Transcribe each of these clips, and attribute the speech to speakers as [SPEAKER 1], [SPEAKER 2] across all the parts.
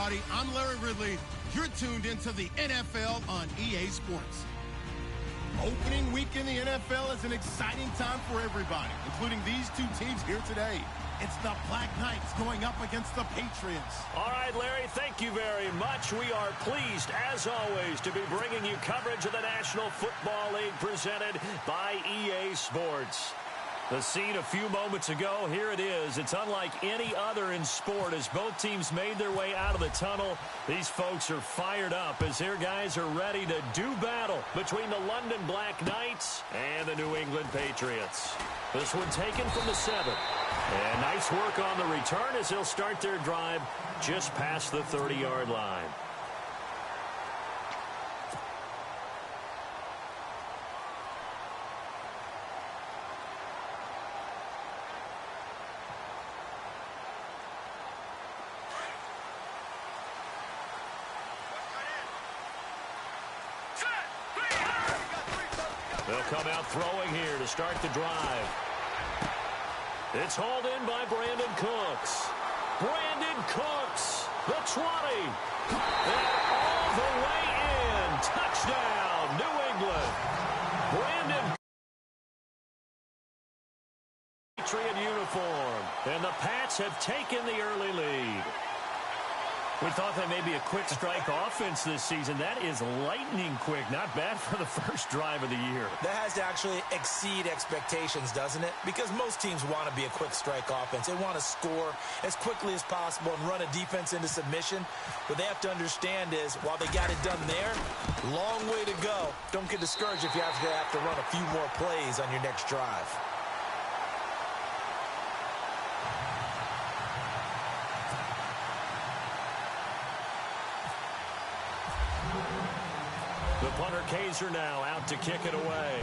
[SPEAKER 1] everybody. I'm Larry Ridley. You're tuned into the NFL on EA Sports. Opening week in the NFL is an exciting time for everybody, including these two teams here today. It's the Black Knights going up against the Patriots.
[SPEAKER 2] All right, Larry, thank you very much. We are pleased, as always, to be bringing you coverage of the National Football League presented by EA Sports. The scene a few moments ago, here it is. It's unlike any other in sport as both teams made their way out of the tunnel. These folks are fired up as their guys are ready to do battle between the London Black Knights and the New England Patriots. This one taken from the 7. And nice work on the return as they'll start their drive just past the 30-yard line. They'll come out throwing here to start the drive. It's hauled in by Brandon Cooks. Brandon Cooks, the 20. And all the way in. Touchdown, New England. Brandon Patriot uniform. And the Pats have taken the early lead. We thought that may be a quick strike offense this season. That is lightning quick. Not bad for the first drive of the year.
[SPEAKER 3] That has to actually exceed expectations, doesn't it? Because most teams want to be a quick strike offense. They want to score as quickly as possible and run a defense into submission. What they have to understand is, while they got it done there, long way to go. Don't get discouraged if you have to run a few more plays on your next drive.
[SPEAKER 2] The punter Kaiser now out to kick it away.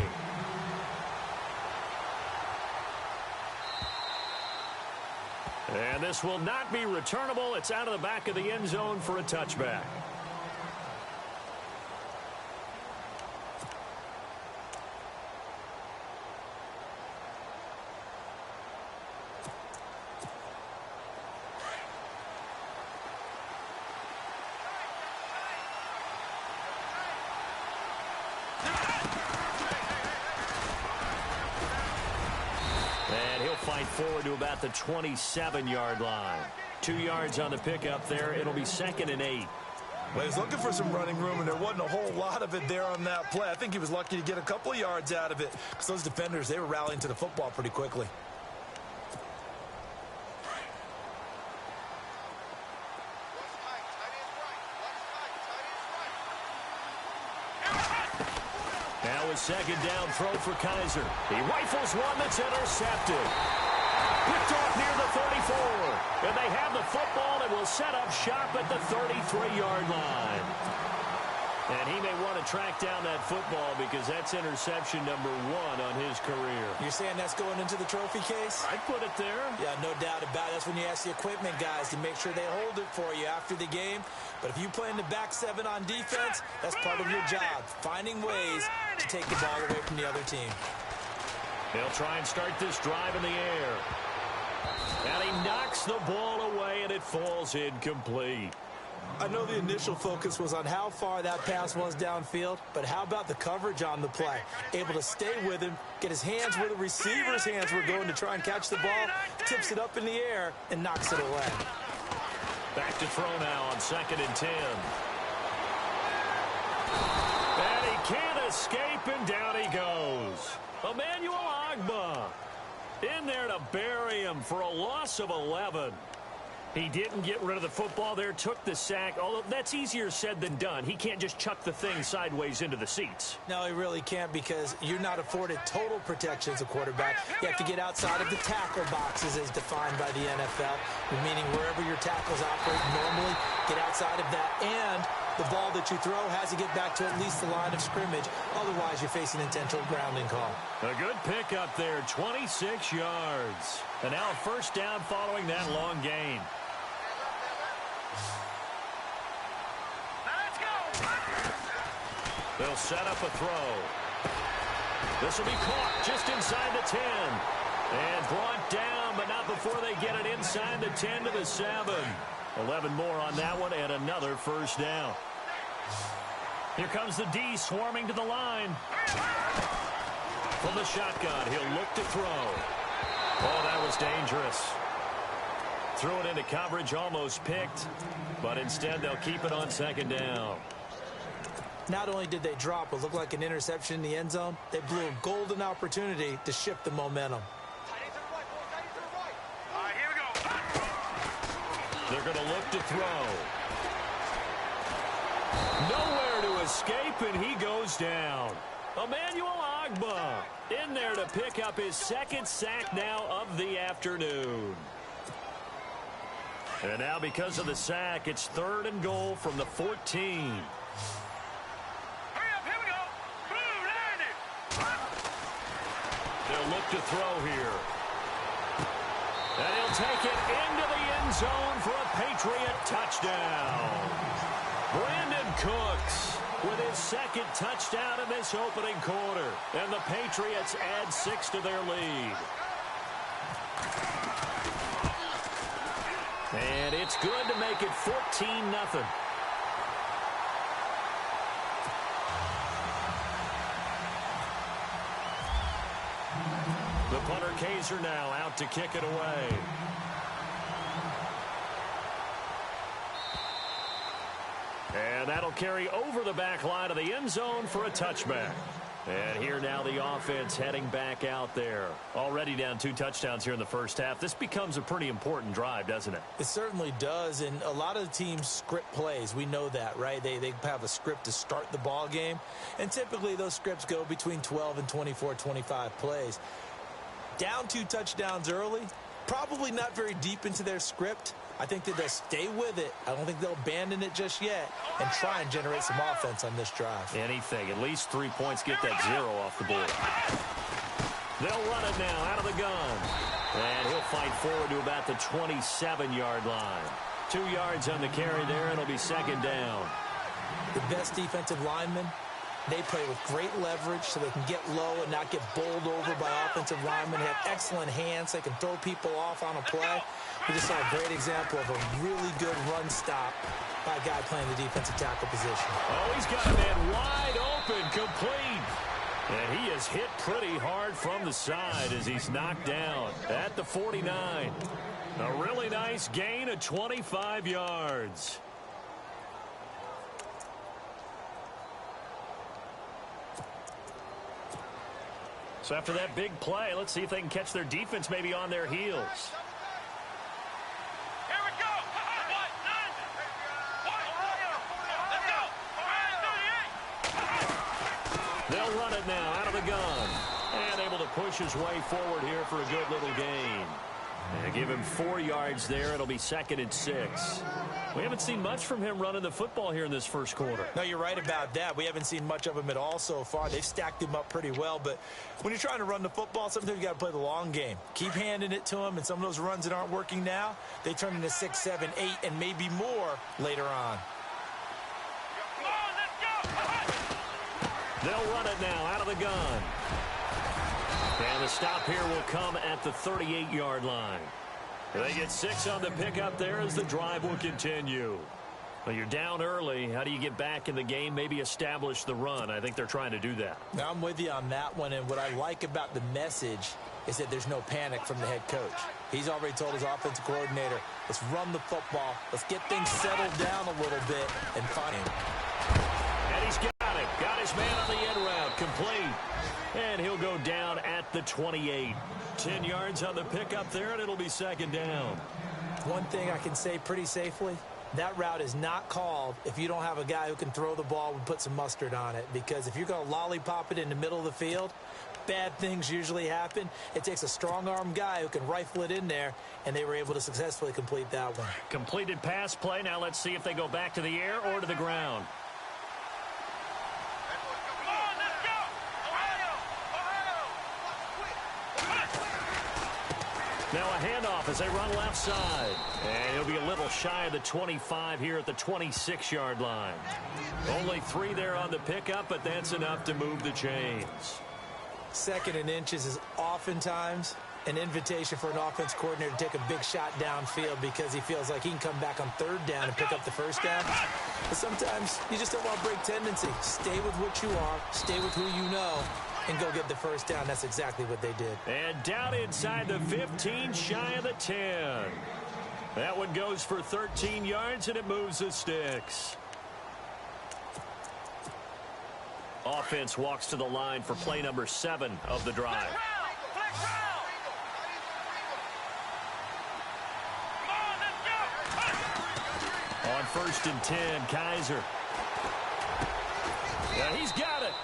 [SPEAKER 2] And this will not be returnable. It's out of the back of the end zone for a touchback. Fight forward to about the 27-yard line. 2 yards on the pickup there. It'll be 2nd and 8.
[SPEAKER 3] Well, he was looking for some running room, and there wasn't a whole lot of it there on that play. I think he was lucky to get a couple of yards out of it because those defenders, they were rallying to the football pretty quickly.
[SPEAKER 2] Now a 2nd down throw for Kaiser. He rifles one that's intercepted. Picked off near the 34. And they have the football and will set up shop at the 33-yard line. And he may want to track down that football because that's interception number 1 on his career.
[SPEAKER 3] You're saying that's going into the trophy case?
[SPEAKER 2] I'd put it there.
[SPEAKER 3] Yeah, no doubt about it. That's when you ask the equipment guys to make sure they hold it for you after the game. But if you play in the back 7 on defense, that's part of your job, finding ways to take the ball away from the other team.
[SPEAKER 2] They'll try and start this drive in the air. And he knocks the ball away, and it falls incomplete.
[SPEAKER 3] I know the initial focus was on how far that pass was downfield, but how about the coverage on the play? Able to stay with him, get his hands where the receiver's hands were going to try and catch the ball, tips it up in the air, and knocks it away.
[SPEAKER 2] Back to throw now on 2nd and 10. And he can't escape, and down he goes. Emmanuel Ogbah in there to bury him for a loss of 11. He didn't get rid of the football there, took the sack, although that's easier said than done. He can't just chuck the thing sideways into the seats.
[SPEAKER 3] No, he really can't because you're not afforded total protection as a quarterback. You have to get outside of the tackle boxes as defined by the NFL, meaning wherever your tackles operate normally, get outside of that. And the ball that you throw has to get back to at least the line of scrimmage. Otherwise, you're facing intentional grounding call.
[SPEAKER 2] A good pickup there, 26 yards. And now a 1st down following that long gain. They'll set up a throw. This will be caught just inside the 10. And brought down, but not before they get it inside the 10 to the 7. 11 more on that one and another first down. Here comes the D swarming to the line. From the shotgun, he'll look to throw. Oh, that was dangerous. Threw it into coverage, almost picked, but instead they'll keep it on second down.
[SPEAKER 3] Not only did they drop what looked like an interception in the end zone, they blew a golden opportunity to shift the momentum.
[SPEAKER 2] They're going to look to throw. Nowhere to escape, and he goes down. Emmanuel Ogbah in there to pick up his second sack now of the afternoon. And now because of the sack, it's 3rd and goal from the 14.
[SPEAKER 4] Hurry up, here we go. Boom, landed.
[SPEAKER 2] They'll look to throw here. And he'll take it into the end zone for a Patriot touchdown. Brandon Cooks with his second touchdown in this opening quarter. And the Patriots add 6 to their lead. And it's good to make it 14-0. The punter Kaiser now out to kick it away. And that'll carry over the back line of the end zone for a touchback. And here now the offense heading back out there. Already down 2 touchdowns here in the first half. This becomes a pretty important drive, doesn't it?
[SPEAKER 3] It certainly does, and a lot of the teams script plays. We know that, right? They have a script to start the ball game, and typically those scripts go between 12 and 24, 25 plays. Down 2 touchdowns early, probably not very deep into their script. I think that they'll stay with it. I don't think they'll abandon it just yet and try and generate some offense on this drive.
[SPEAKER 2] Anything. At least 3 points. Get that 0 off the board. They'll run it now out of the gun. And he'll fight forward to about the 27-yard line. 2 yards on the carry there, and it'll be second down.
[SPEAKER 3] The best defensive linemen, they play with great leverage so they can get low and not get bowled over by offensive linemen. They have excellent hands. They can throw people off on a play. We just saw a great example of a really good run stop by a guy playing the defensive tackle position.
[SPEAKER 2] Oh, he's got a man wide open, complete. And he is hit pretty hard from the side as he's knocked down at the 49. A really nice gain of 25 yards. So after that big play, let's see if they can catch their defense maybe on their heels.
[SPEAKER 4] Here we go.
[SPEAKER 2] They'll run it now out of the gun. And able to push his way forward here for a good little gain. And give him 4 yards there. It'll be 2nd and 6. We haven't seen much from him running the football here in this first quarter.
[SPEAKER 3] No, you're right about that. We haven't seen much of him at all so far. They've stacked him up pretty well. But when you're trying to run the football, sometimes you got to play the long game. Keep handing it to him, and some of those runs that aren't working now, they turn into 6, 7, 8, and maybe more later on.
[SPEAKER 4] Come on, let's go.
[SPEAKER 2] They'll run it now out of the gun. And the stop here will come at the 38-yard line. They get 6 on the pickup there as the drive will continue. Well, you're down early. How do you get back in the game, maybe establish the run? I think they're trying to do that.
[SPEAKER 3] Now, I'm with you on that one, and what I like about the message is that there's no panic from the head coach. He's already told his offensive coordinator, let's run the football, let's get things settled down a little bit, and find him.
[SPEAKER 2] And he's got it. Got his man on the end route, complete. And he'll go down at the 28. 10 yards on the pickup there, and it'll be 2nd down.
[SPEAKER 3] One thing I can say pretty safely, that route is not called if you don't have a guy who can throw the ball and put some mustard on it. Because if you're going to lollipop it in the middle of the field, bad things usually happen. It takes a strong-arm guy who can rifle it in there, and they were able to successfully complete that one.
[SPEAKER 2] Completed pass play. Now let's see if they go back to the air or to the ground. Now a handoff as they run left side. And he'll be a little shy of the 25 here at the 26-yard line. Only 3 there on the pickup, but that's enough to move the chains.
[SPEAKER 3] 2nd and inches is oftentimes an invitation for an offense coordinator to take a big shot downfield because he feels like he can come back on third down and pick up the first down. But sometimes you just don't want to break tendency. Stay with what you are, stay with who you know, and go get the first down. That's exactly what they did.
[SPEAKER 2] And down inside the 15, shy of the 10. That one goes for 13 yards, and it moves the sticks. Offense walks to the line for play number 7 of the drive. On 1st and 10, Kaiser. Yeah, he's got it.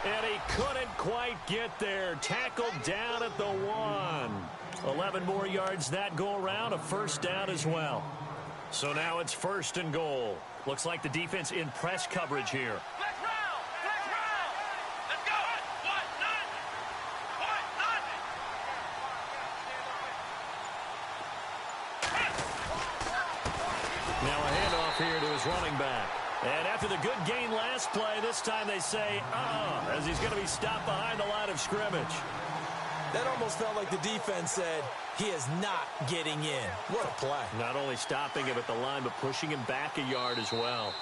[SPEAKER 2] And he couldn't quite get there. Tackled down at the 1. 11 more yards that go around. A first down as well. So now it's 1st and goal. Looks like the defense in press coverage here. Now a handoff here to his running back. And after the good gain last play, this time they say, as he's going to be stopped behind the line of scrimmage.
[SPEAKER 3] That almost felt like the defense said, he is not getting in. What a play.
[SPEAKER 2] Not only stopping him at the line, but pushing him back a yard as well.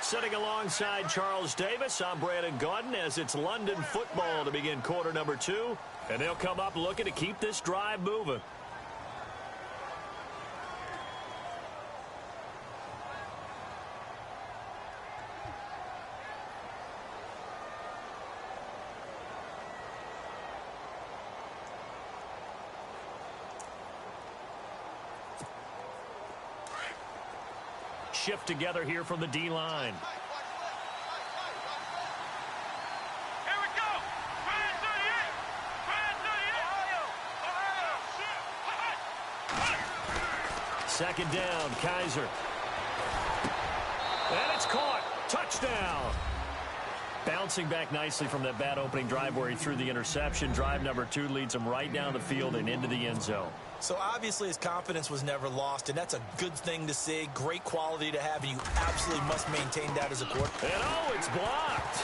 [SPEAKER 2] Sitting alongside Charles Davis, I'm Brandon Gaudin as it's London football to begin quarter number 2. And they'll come up looking to keep this drive moving. Shift together here from the D-line.
[SPEAKER 4] Here we go. Brand 38.
[SPEAKER 2] Second down, Kaiser. And it's caught. Touchdown. Bouncing back nicely from that bad opening drive where he threw the interception. Drive number 2 leads him right down the field and into the end zone.
[SPEAKER 3] So obviously his confidence was never lost, and that's a good thing to see. Great quality to have, and you absolutely must maintain that as a quarterback.
[SPEAKER 2] And it's blocked.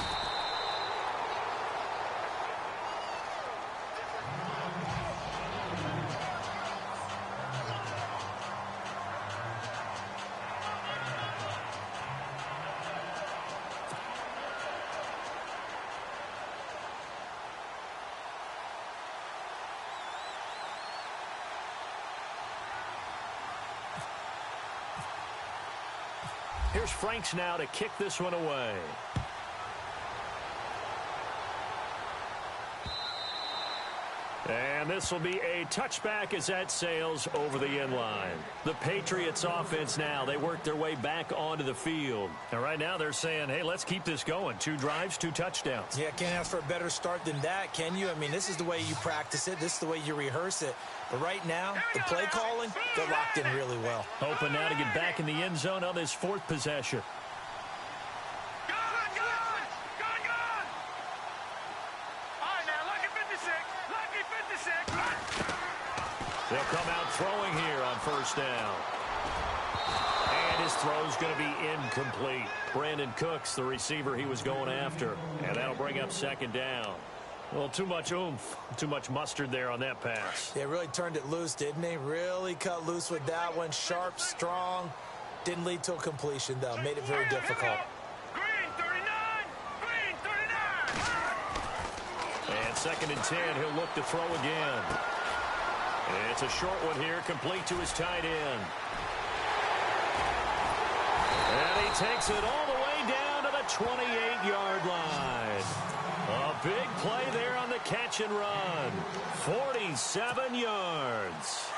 [SPEAKER 2] Here's Franks now to kick this one away. And this will be a touchback as that sails over the end line. The Patriots offense now, they work their way back onto the field. And right now they're saying, hey, let's keep this going. 2 drives, 2 touchdowns.
[SPEAKER 3] Yeah, can't ask for a better start than that, can you? I mean, this is the way you practice it. This is the way you rehearse it. But right now, the play calling, they're locked in really well.
[SPEAKER 2] Hoping now to get back in the end zone on this 4th possession. They'll come out throwing here on first down. And his throw's going to be incomplete. Brandon Cooks, the receiver he was going after. And that'll bring up second down. Well, too much oomph, too much mustard there on that pass.
[SPEAKER 3] Yeah, really turned it loose, didn't he? Really cut loose with that one. Sharp, strong. Didn't lead to a completion, though. Made it very difficult.
[SPEAKER 4] Green 39! Green 39!
[SPEAKER 2] And 2nd and 10, he'll look to throw again. And it's a short one here, complete to his tight end. And he takes it all the way down to the 28-yard line. A big play there on the catch and run. 47 yards.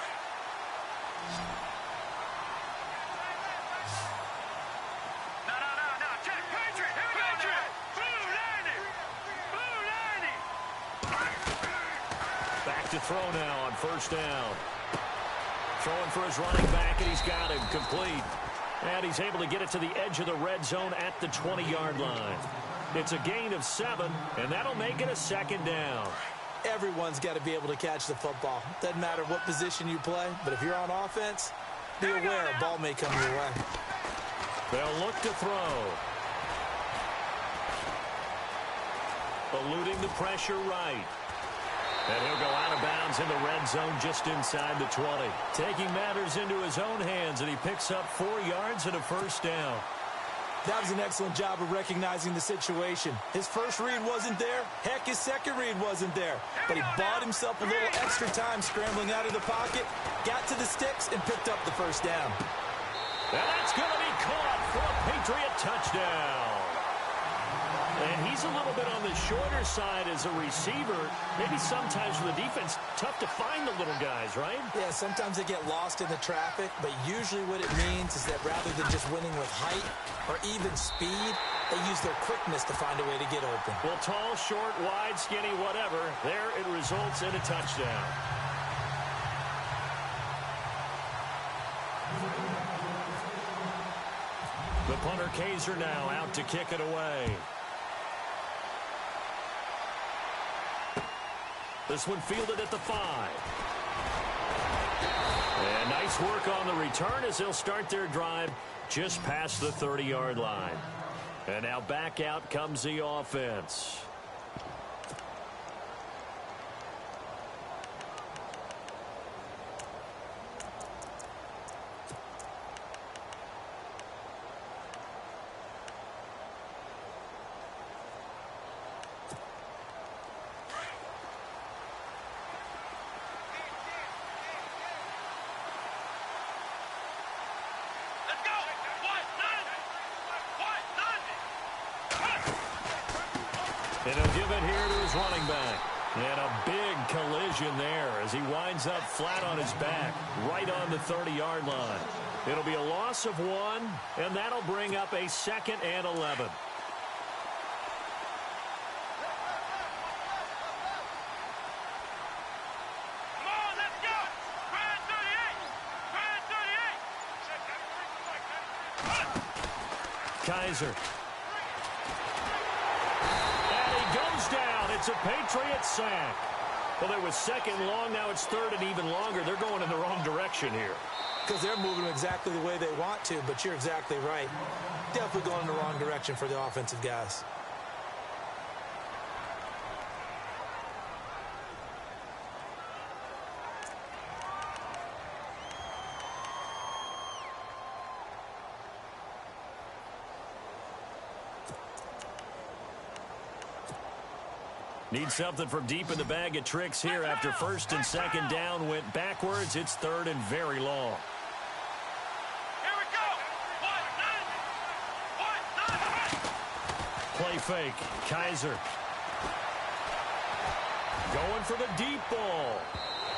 [SPEAKER 4] No. Check. Patriot. Here we go, Jack. Blue 90.
[SPEAKER 2] Back to throw now on first down. Throwing for his running back, and he's got him complete. And he's able to get it to the edge of the red zone at the 20-yard line. It's a gain of 7, and that'll make it a second down.
[SPEAKER 3] Everyone's got to be able to catch the football. Doesn't matter what position you play, but if you're on offense, be aware a ball may come your way.
[SPEAKER 2] They'll look to throw. Eluding the pressure right. And he'll go out of bounds in the red zone just inside the 20. Taking matters into his own hands, and he picks up 4 yards and a first down.
[SPEAKER 3] That was an excellent job of recognizing the situation. His first read wasn't there. Heck, his second read wasn't there. But he bought himself a little extra time scrambling out of the pocket, got to the sticks, and picked up the first down.
[SPEAKER 2] And that's going to be caught for a Patriot touchdown. And he's a little bit on the shorter side as a receiver. Maybe sometimes for the defense, tough to find the little guys, right?
[SPEAKER 3] Yeah, sometimes they get lost in the traffic, but usually what it means is that rather than just winning with height or even speed, they use their quickness to find a way to get open.
[SPEAKER 2] Well, tall, short, wide, skinny, whatever, there it results in a touchdown. The punter Kaiser now out to kick it away. This one fielded at the 5. And nice work on the return as they'll start their drive just past the 30-yard line. And now back out comes the offense. And he'll give it here to his running back. And a big collision there as he winds up flat on his back, right on the 30-yard line. It'll be a loss of 1, and that'll bring up a 2nd and 11. Kaiser. It's a Patriot sack. Well, there was 2nd long. Now it's 3rd and even longer. They're going in the wrong direction here.
[SPEAKER 3] Because they're moving exactly the way they want to, but you're exactly right. Definitely going in the wrong direction for the offensive guys.
[SPEAKER 2] Need something from deep in the bag of tricks here after 1st and 2nd down went backwards. It's 3rd and very long.
[SPEAKER 4] Here we go.
[SPEAKER 2] Play fake. Kaiser. Going for the deep ball.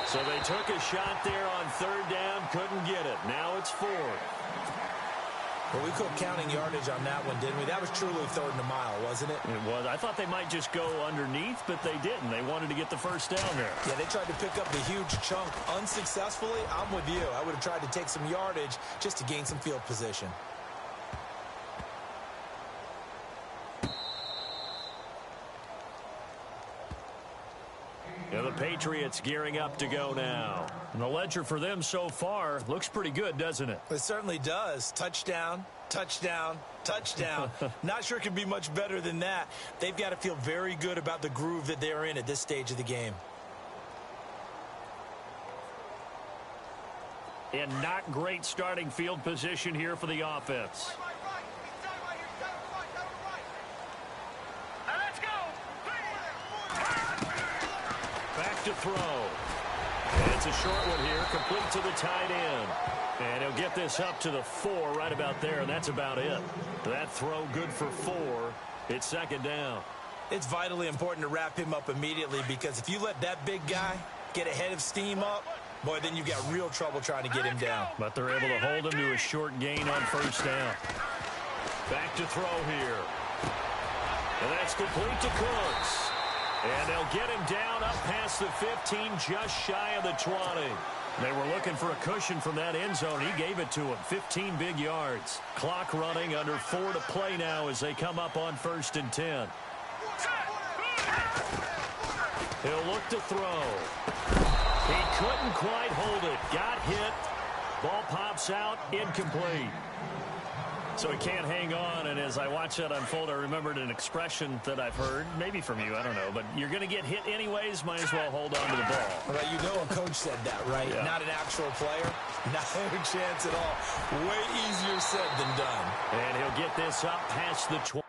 [SPEAKER 2] So they took a shot there on 3rd down. Couldn't get it. Now it's 4th.
[SPEAKER 3] Well, we quit counting yardage on that one, didn't we? That was truly 3rd and a mile, wasn't it?
[SPEAKER 2] It was. I thought they might just go underneath, but they didn't. They wanted to get the first down there.
[SPEAKER 3] Yeah, they tried to pick up the huge chunk unsuccessfully. I'm with you. I would have tried to take some yardage just to gain some field position.
[SPEAKER 2] Yeah, the Patriots gearing up to go now. And the ledger for them so far looks pretty good, doesn't it?
[SPEAKER 3] It certainly does. Touchdown, touchdown, touchdown. Not sure it can be much better than that. They've got to feel very good about the groove that they're in at this stage of the game.
[SPEAKER 2] And not great starting field position here for the offense. Back to throw. And it's a short one here, complete to the tight end. And he'll get this up to the 4 right about there, and that's about it. That throw good for 4. It's 2nd down.
[SPEAKER 3] It's vitally important to wrap him up immediately because if you let that big guy get ahead of steam up, boy, then you've got real trouble trying to get him down.
[SPEAKER 2] But they're able to hold him to a short gain on 1st down. Back to throw here. And that's complete to Cooks. And they'll get him down up past the 15, just shy of the 20. They were looking for a cushion from that end zone. He gave it to him. 15 big yards. Clock running, under 4 to play now as they come up on 1st and 10. He'll look to throw. He couldn't quite hold it. Got hit. Ball pops out. Incomplete. So he can't hang on, and as I watch that unfold, I remembered an expression that I've heard, maybe from you, I don't know, but you're going to get hit anyways, might as well hold on to the ball.
[SPEAKER 3] Well, you know a coach said that, right?
[SPEAKER 2] Yeah.
[SPEAKER 3] Not an actual player. No chance at all. Way easier said than done.
[SPEAKER 2] And he'll get this up past the 20.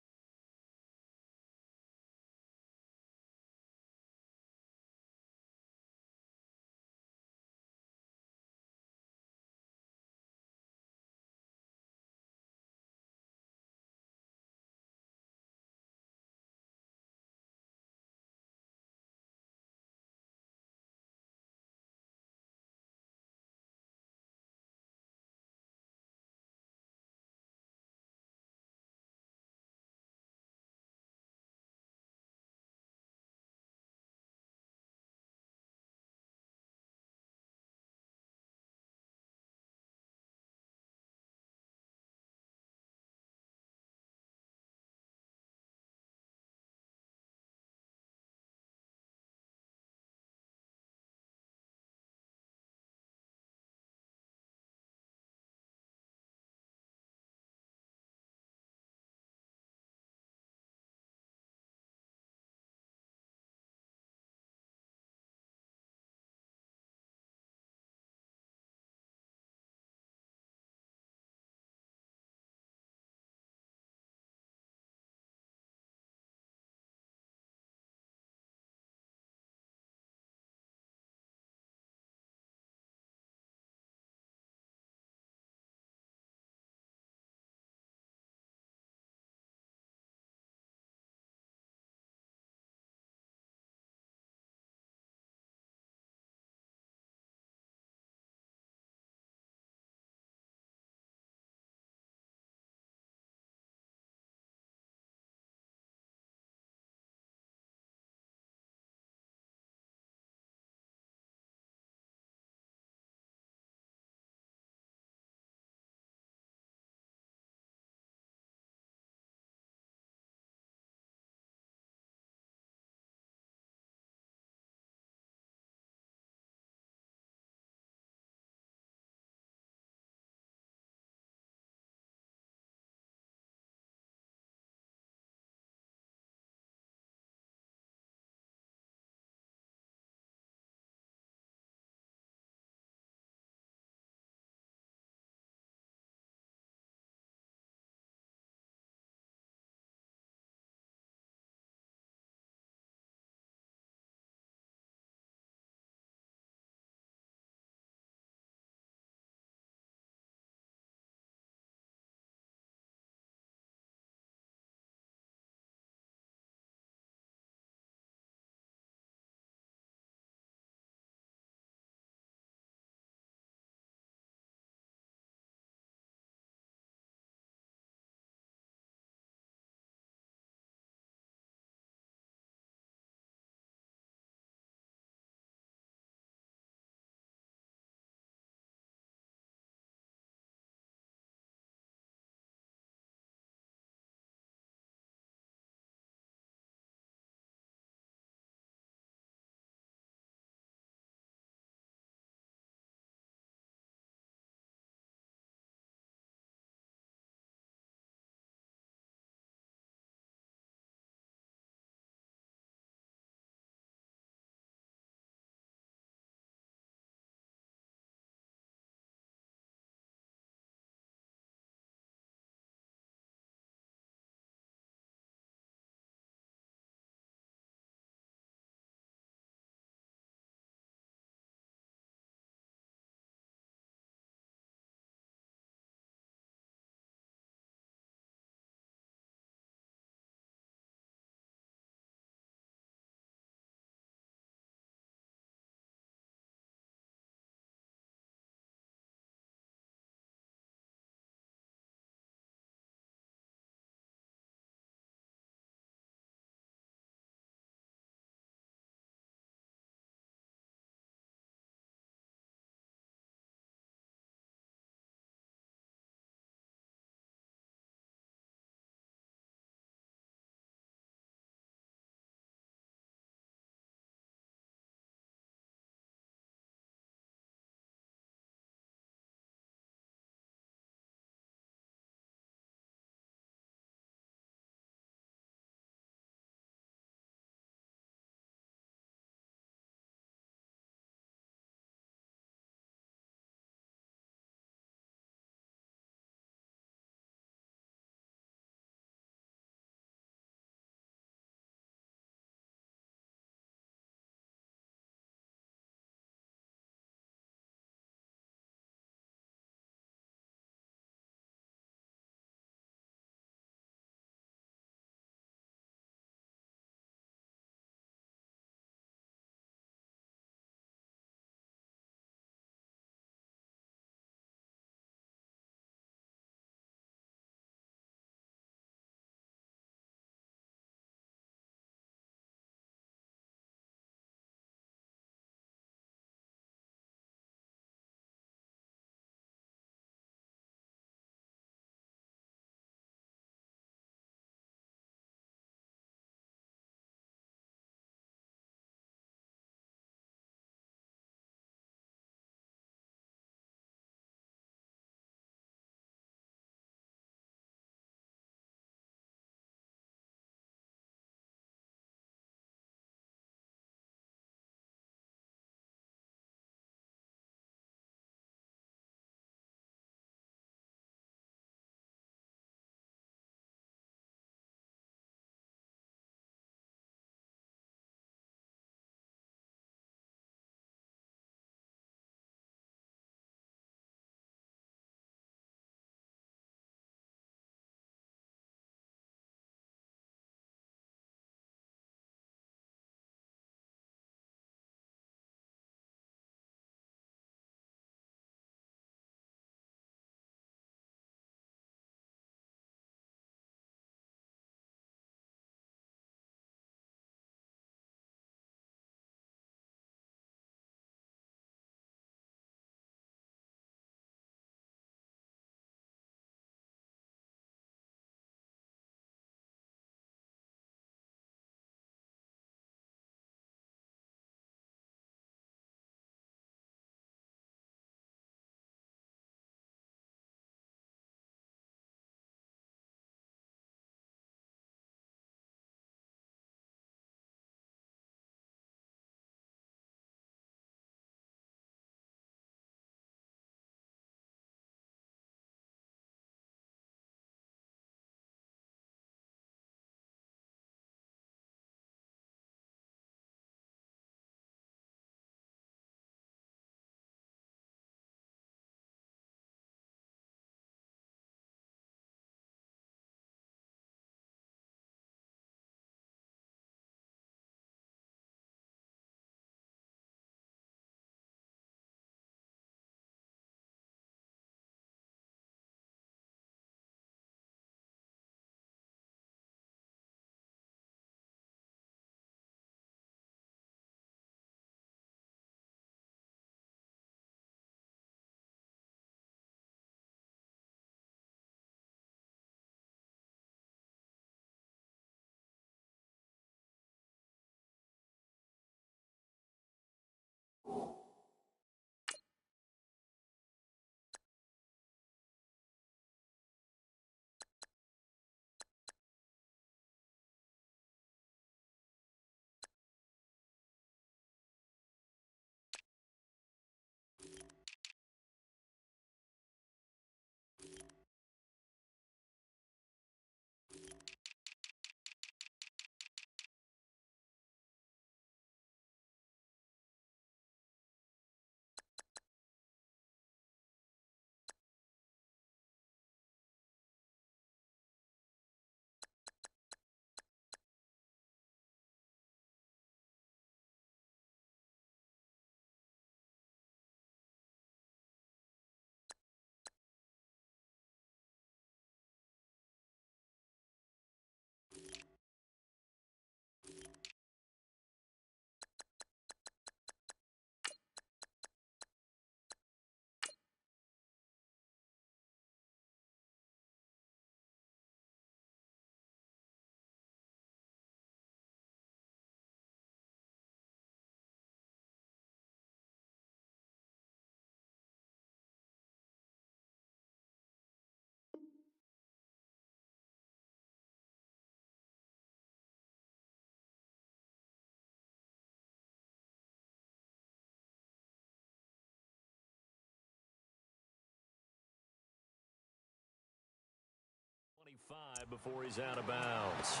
[SPEAKER 2] 5 before he's out of bounds.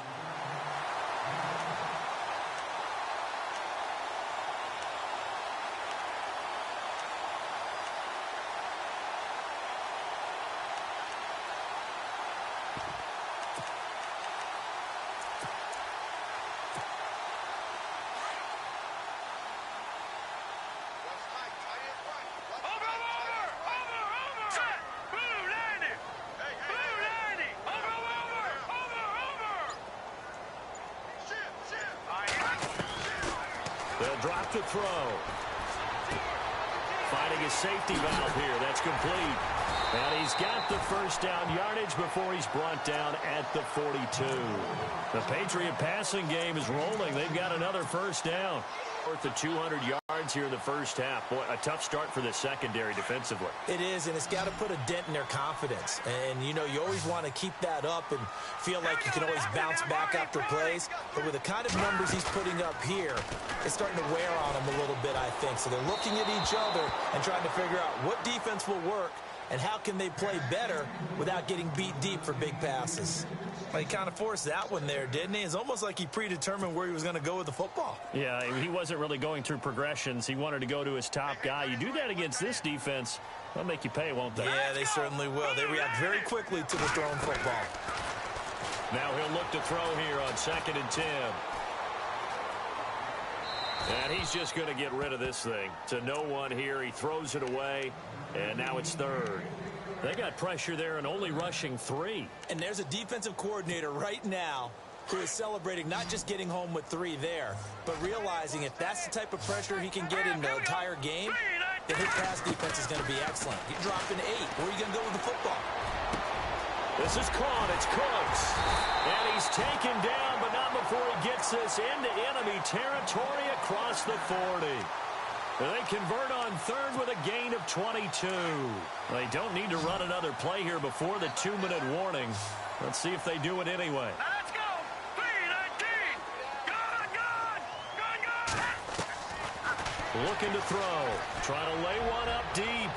[SPEAKER 2] They'll drop to throw. Finding a safety valve here. That's complete. And he's got the first down yardage before he's brought down at the 42. The Patriot passing game is rolling. They've got another first down. Worth of 200 yards here in the first half. Boy, a tough start for the secondary defensively.
[SPEAKER 3] It is, and it's got to put a dent in their confidence. And, you know, you always want to keep that up and feel like you can always bounce back after plays. But with the kind of numbers he's putting up here, it's starting to wear on them a little bit, I think. So they're looking at each other and trying to figure out what defense will work and how can they play better without getting beat deep for big passes. Well, he kind of forced that one there, didn't he? It's almost like he predetermined where he was going to go with the football.
[SPEAKER 2] Yeah, he wasn't really going through progressions. He wanted to go to his top guy. You do that against this defense, they'll make you pay, won't they?
[SPEAKER 3] Yeah, they certainly will. They react very quickly to the thrown football.
[SPEAKER 2] Now he'll look to throw here on 2nd and 10. And he's just going to get rid of this thing. To no one here. He throws it away, and now it's 3rd. They got pressure there and only rushing 3.
[SPEAKER 3] And there's a defensive coordinator right now who is celebrating not just getting home with 3 there, but realizing if that's the type of pressure he can get in the entire game, then his pass defense is going to be excellent. You're dropping 8. Where are you going to go with the football?
[SPEAKER 2] This is caught. It's Cooks. And he's taken down, but not before he gets this into enemy territory across the 40. They convert on 3rd with a gain of 22. They don't need to run another play here before the 2-minute warning. Let's see if they do it anyway.
[SPEAKER 4] Let's go. 3-19. Good.
[SPEAKER 2] Looking to throw. Trying to lay one up deep.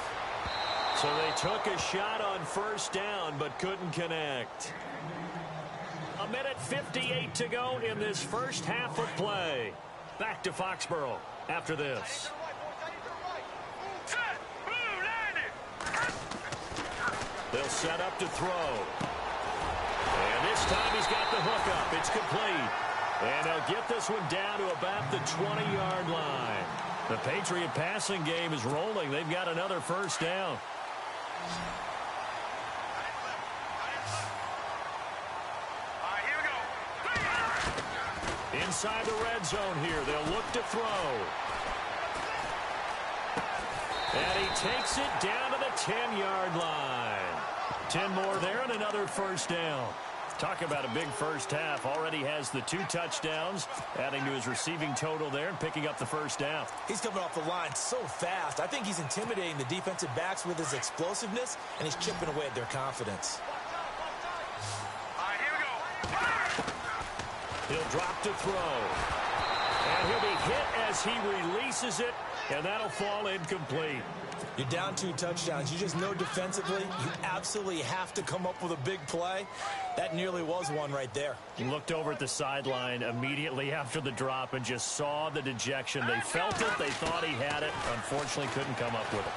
[SPEAKER 2] So they took a shot on 1st down, but couldn't connect. 1:58 to go in this first half of play. Back to Foxborough after this. They'll set up to throw. And this time he's got the hookup. It's complete. And they'll get this one down to about the 20-yard line. The Patriot passing game is rolling. They've got another first down. Inside the red zone here. They'll look to throw. And he takes it down to the 10-yard line. 10 more there and another first down. Talk about a big first half. Already has the 2 touchdowns, adding to his receiving total there and picking up the first down.
[SPEAKER 3] He's coming off the line so fast. I think he's intimidating the defensive backs with his explosiveness, and he's chipping away at their confidence.
[SPEAKER 4] All right, here we go.
[SPEAKER 2] He'll drop to throw. And he'll be hit as he releases it, and that'll fall incomplete.
[SPEAKER 3] You're down 2 touchdowns. You just know defensively you absolutely have to come up with a big play. That nearly was one right there.
[SPEAKER 2] He looked over at the sideline immediately after the drop and just saw the dejection. They felt it. They thought he had it. Unfortunately, couldn't come up with it.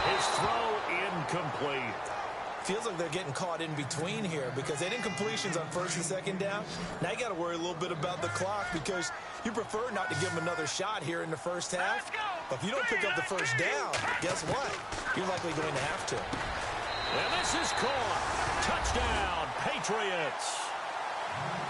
[SPEAKER 2] His throw incomplete.
[SPEAKER 3] Feels like they're getting caught in between here because they didn't completions on 1st and 2nd down. Now you got to worry a little bit about the clock because you prefer not to give them another shot here in the first half. But if you don't pick up the first down, guess what? You're likely going to have to.
[SPEAKER 2] And this is caught. Touchdown, Patriots.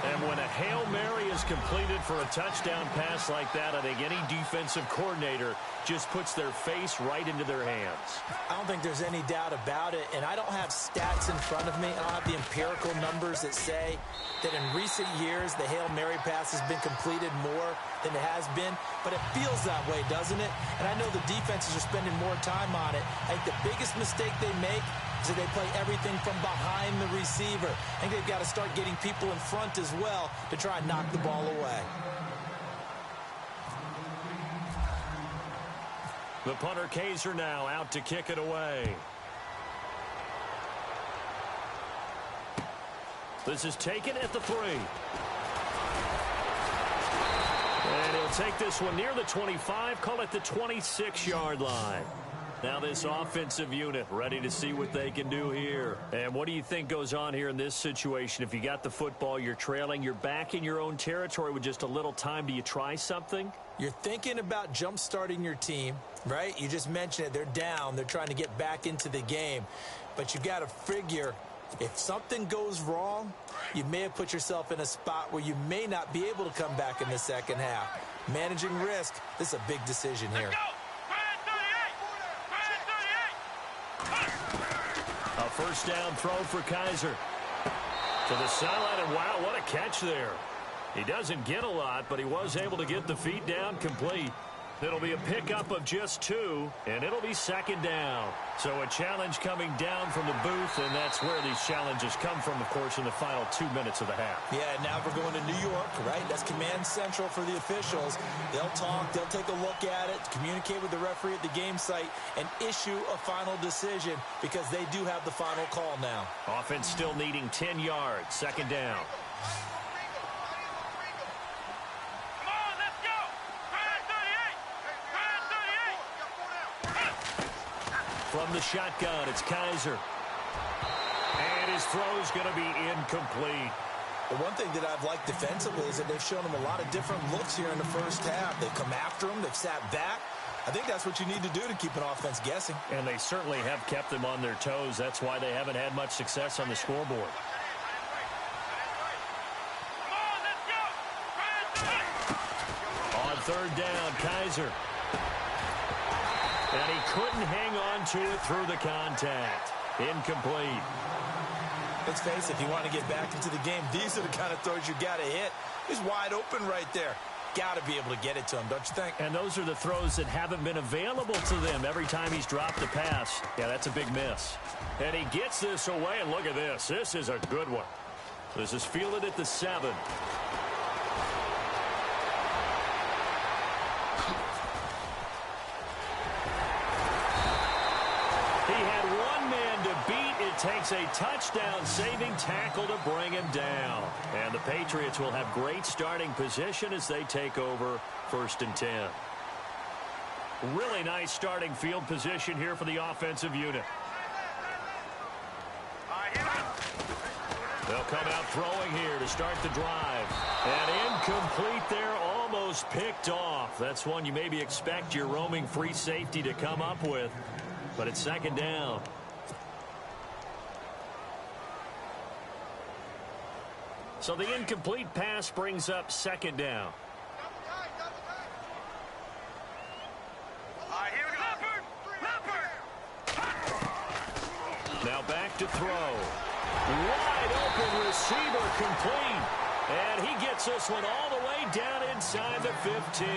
[SPEAKER 2] And when a Hail Mary is completed for a touchdown pass like that, I think any defensive coordinator just puts their face right into their hands.
[SPEAKER 3] I don't think there's any doubt about it, and I don't have stats in front of me. I don't have the empirical numbers that say that in recent years the Hail Mary pass has been completed more than it has been, but it feels that way, doesn't it? And I know the defenses are spending more time on it. I think the biggest mistake they make is that they play everything from behind the receiver. I think they've got to start getting people in front as well to try and knock the ball away.
[SPEAKER 2] The punter Kaiser now out to kick it away. This is taken at the 3. And he'll take this one near the 25, call it the 26-yard line. Now this offensive unit ready to see what they can do here. And what do you think goes on here in this situation? If you got the football, you're trailing, you're back in your own territory with just a little time. Do you try something?
[SPEAKER 3] You're thinking about jump-starting your team, right? You just mentioned it. They're down. They're trying to get back into the game. But you've got to figure if something goes wrong, you may have put yourself in a spot where you may not be able to come back in the second half. Managing risk, this is a big decision here.
[SPEAKER 2] A first down throw for Kaiser. To the sideline, and wow, what a catch there. He doesn't get a lot, but he was able to get the feet down complete. It'll be a pickup of just 2, and it'll be second down. So a challenge coming down from the booth, and that's where these challenges come from, of course, in the final 2 minutes of the half.
[SPEAKER 3] Yeah, now we're going to New York, right? That's command central for the officials. They'll talk, they'll take a look at it, communicate with the referee at the game site, and issue a final decision because they do have the final call now.
[SPEAKER 2] Offense still needing 10 yards, second down. From the shotgun, it's Kaiser. And his throw's going to be incomplete.
[SPEAKER 3] The one thing that I've liked defensively is that they've shown him a lot of different looks here in the first half. They've come after him. They've sat back. I think that's what you need to do to keep an offense guessing.
[SPEAKER 2] And they certainly have kept them on their toes. That's why they haven't had much success on the scoreboard. On third down, Kaiser. And he couldn't hang on to it through the contact. Incomplete.
[SPEAKER 3] Let's face it, if you want to get back into the game, these are the kind of throws you got to hit. He's wide open right there. Got to be able to get it to him, don't you think?
[SPEAKER 2] And those are the throws that haven't been available to them every time he's dropped a pass. Yeah, that's a big miss. And he gets this away, and look at this. This is a good one. This is fielded at the 7. He had one man to beat. It takes a touchdown-saving tackle to bring him down. And the Patriots will have great starting position as they take over 1st and 10. Really nice starting field position here for the offensive unit. They'll come out throwing here to start the drive. And incomplete there, almost picked off. That's one you maybe expect your roaming free safety to come up with. But it's second down. So the incomplete pass brings up second down. Now back to throw. Wide open receiver complete. And he gets this one all the way down inside the 15.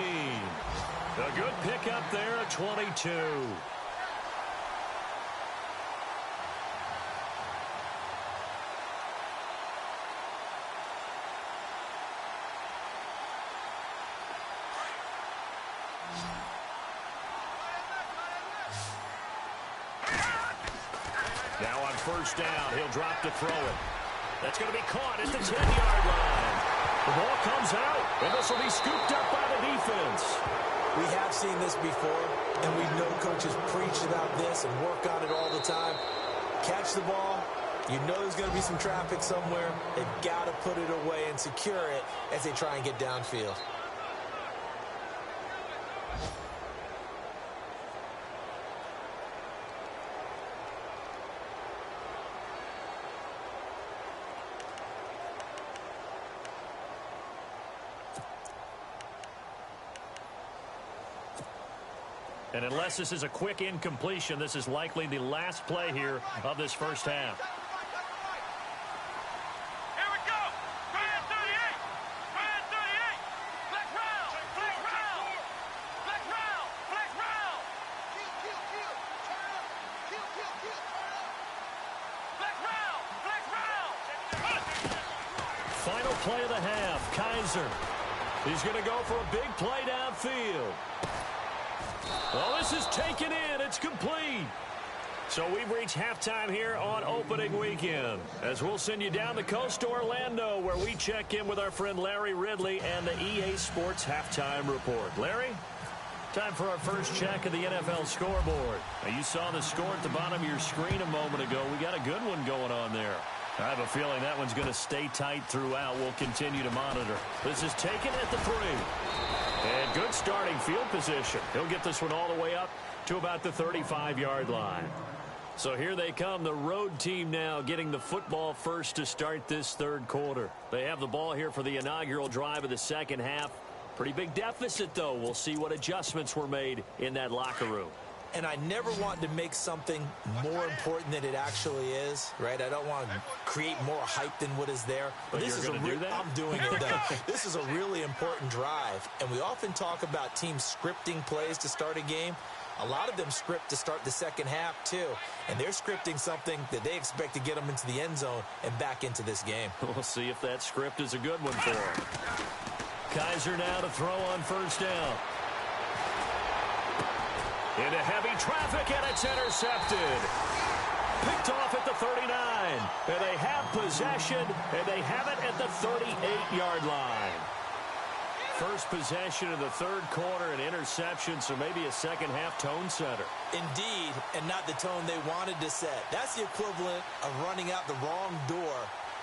[SPEAKER 2] A good pickup there at 22. Now on first down, he'll drop to throw it. That's going to be caught at the 10-yard line. The ball comes out, and this will be scooped up by the defense.
[SPEAKER 3] We have seen this before, and we know coaches preach about this and work on it all the time. Catch the ball. You know there's going to be some traffic somewhere. They've got to put it away and secure it as they try and get downfield.
[SPEAKER 2] And unless this is a quick incompletion, this is likely the last play here of this first half.
[SPEAKER 4] Here we go. Brand 38. Brand 38. Black round. Black round. Black round. Black round. Kill, kill, kill. Turn up. Kill, kill, kill. Turn up. Black round. Black round.
[SPEAKER 2] Final play of the half. Kaiser. He's going to go for a big play downfield. Well, this is taken in. It's complete. So we've reached halftime here on opening weekend, as we'll send you down the coast to Orlando, where we check in with our friend Larry Ridley and the EA Sports Halftime Report. Larry, time for our first check of the NFL scoreboard. Now, you saw the score at the bottom of your screen a moment ago. We got a good one going on there. I have a feeling that one's going to stay tight throughout. We'll continue to monitor. This is taken at the 3. And good starting field position. He'll get this one all the way up to about the 35-yard line. So here they come, the road team now getting the football first to start this third quarter. They have the ball here for the inaugural drive of the second half. Pretty big deficit, though. We'll see what adjustments were made in that locker room.
[SPEAKER 3] And I never want to make something more important than it actually is, right? I don't want to create more hype than what is there.
[SPEAKER 2] But this is I'm
[SPEAKER 3] doing it, though. This is a really important drive. And we often talk about teams scripting plays to start a game. A lot of them script to start the second half, too. And they're scripting something that they expect to get them into the end zone and back into this game.
[SPEAKER 2] We'll see if that script is a good one for them. Kaiser now to throw on first down. Into heavy traffic, and it's intercepted. Picked off at the 39. And they have possession, and they have it at the 38-yard line. First possession of the third quarter, an interception, so maybe a second-half tone setter.
[SPEAKER 3] Indeed, and not the tone they wanted to set. That's the equivalent of running out the wrong door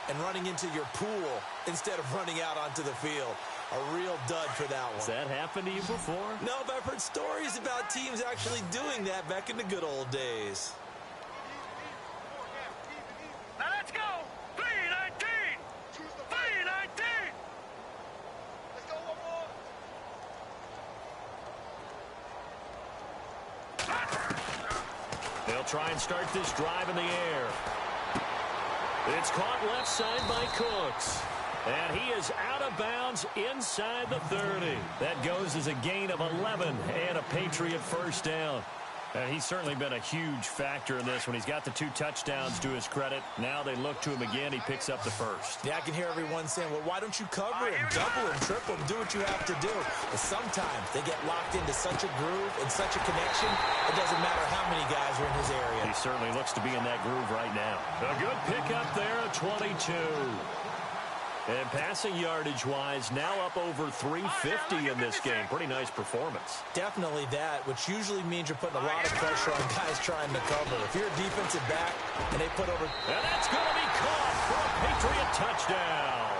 [SPEAKER 3] and running into your pool instead of running out onto the field. A real dud for that one.
[SPEAKER 2] Has that happened to you before?
[SPEAKER 3] No, but I've heard stories about teams actually doing that back in the good old days.
[SPEAKER 4] Now let's go. 319. 319. Let's go one more.
[SPEAKER 2] They'll try and start this drive in the air. It's caught left side by Cooks. And he is out of bounds inside the 30. That goes as a gain of 11 and a Patriot first down. And he's certainly been a huge factor in this when he's got the 2 touchdowns to his credit. Now they look to him again. He picks up the first.
[SPEAKER 3] Yeah, I can hear everyone saying, well, why don't you cover him, double him, triple him, do what you have to do. But sometimes they get locked into such a groove and such a connection, it doesn't matter how many guys are in his area.
[SPEAKER 2] He certainly looks to be in that groove right now. A good pickup there at 22. And passing yardage-wise, now up over 350 in this game. Pretty nice performance.
[SPEAKER 3] Definitely that, which usually means you're putting a lot of pressure on guys trying to cover. If you're a defensive back and they put over...
[SPEAKER 2] And that's going to be caught for a Patriot touchdown.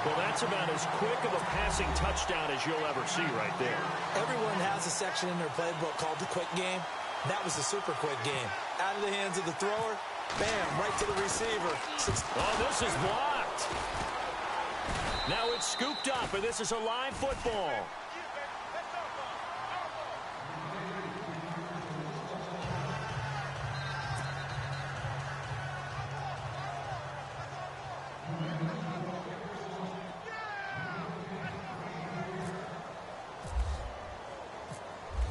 [SPEAKER 2] Well, that's about as quick of a passing touchdown as you'll ever see right there.
[SPEAKER 3] Everyone has a section in their playbook called the quick game. That was the super quick game. Out of the hands of the thrower, bam, right to the receiver.
[SPEAKER 2] Oh, this is blocked. Now it's scooped up, and this is a live football.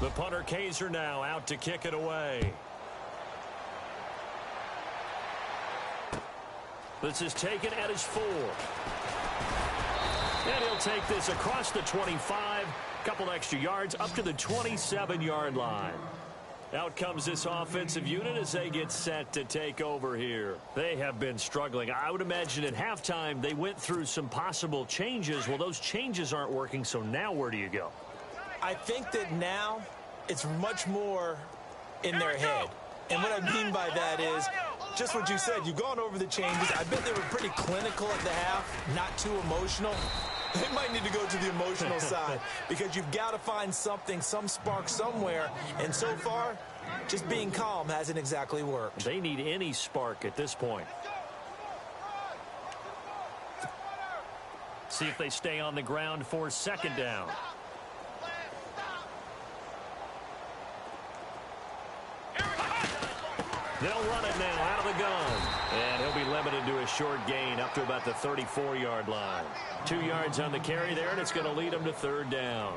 [SPEAKER 2] The punter Kaiser now out to kick it away. This is taken at his 4. And he'll take this across the 25, couple extra yards, up to the 27-yard line. Out comes this offensive unit as they get set to take over here. They have been struggling. I would imagine at halftime they went through some possible changes. Well, those changes aren't working, so now where do you go?
[SPEAKER 3] I think that now it's much more in their head. And what I mean by that is just what you said. You've gone over the changes. I bet they were pretty clinical at the half, not too emotional. They might need to go to the emotional side because you've got to find something, some spark somewhere. And so far, just being calm hasn't exactly worked.
[SPEAKER 2] They need any spark at this point. See if they stay on the ground for second down. They'll run it now out of the gun. And he'll be limited to a short gain up to about the 34-yard line. 2 yards on the carry there, and it's going to lead him to third down.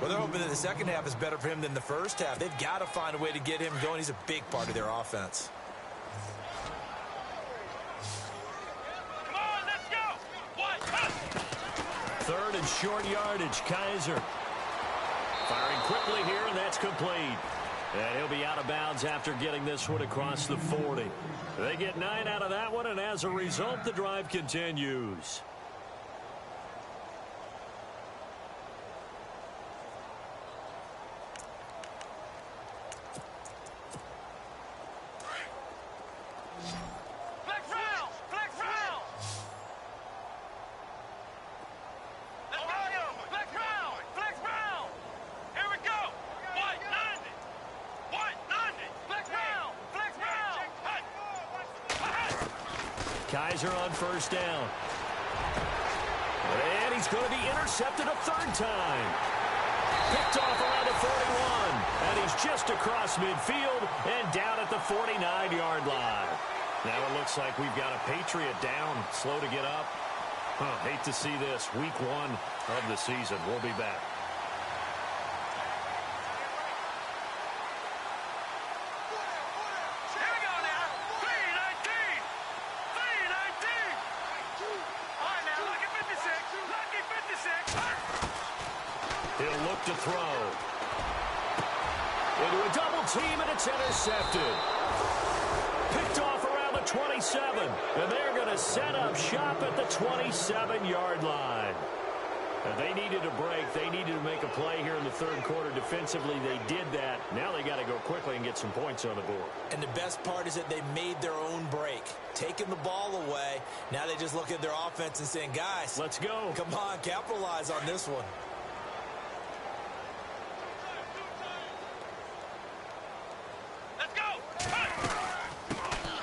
[SPEAKER 3] Well, they're hoping that the second half is better for him than the first half. They've got to find a way to get him going. He's a big part of their offense.
[SPEAKER 4] Come on, let's go.
[SPEAKER 2] Third and short yardage, Kaiser. Firing quickly here, and that's complete. And he'll be out of bounds after getting this one across the 40. They get 9 out of that one, and as a result, the drive continues. Kaiser on first down. And he's going to be intercepted a third time. Picked off around the 41. And he's just across midfield and down at the 49-yard line. Now it looks like we've got a Patriot down, slow to get up. Hate to see this. Week 1 of the season. We'll be back. He'll look to throw. Into a double team, and it's intercepted. Picked off around the 27. And they're going to set up shop at the 27-yard line. And they needed a break. They needed to make a play here in the third quarter. Defensively, they did that. Now they got to go quickly and get some points on the board.
[SPEAKER 3] And the best part is that they made their own break. Taking the ball away. Now they just look at their offense and saying, guys,
[SPEAKER 2] let's go.
[SPEAKER 3] Come on, capitalize on this one.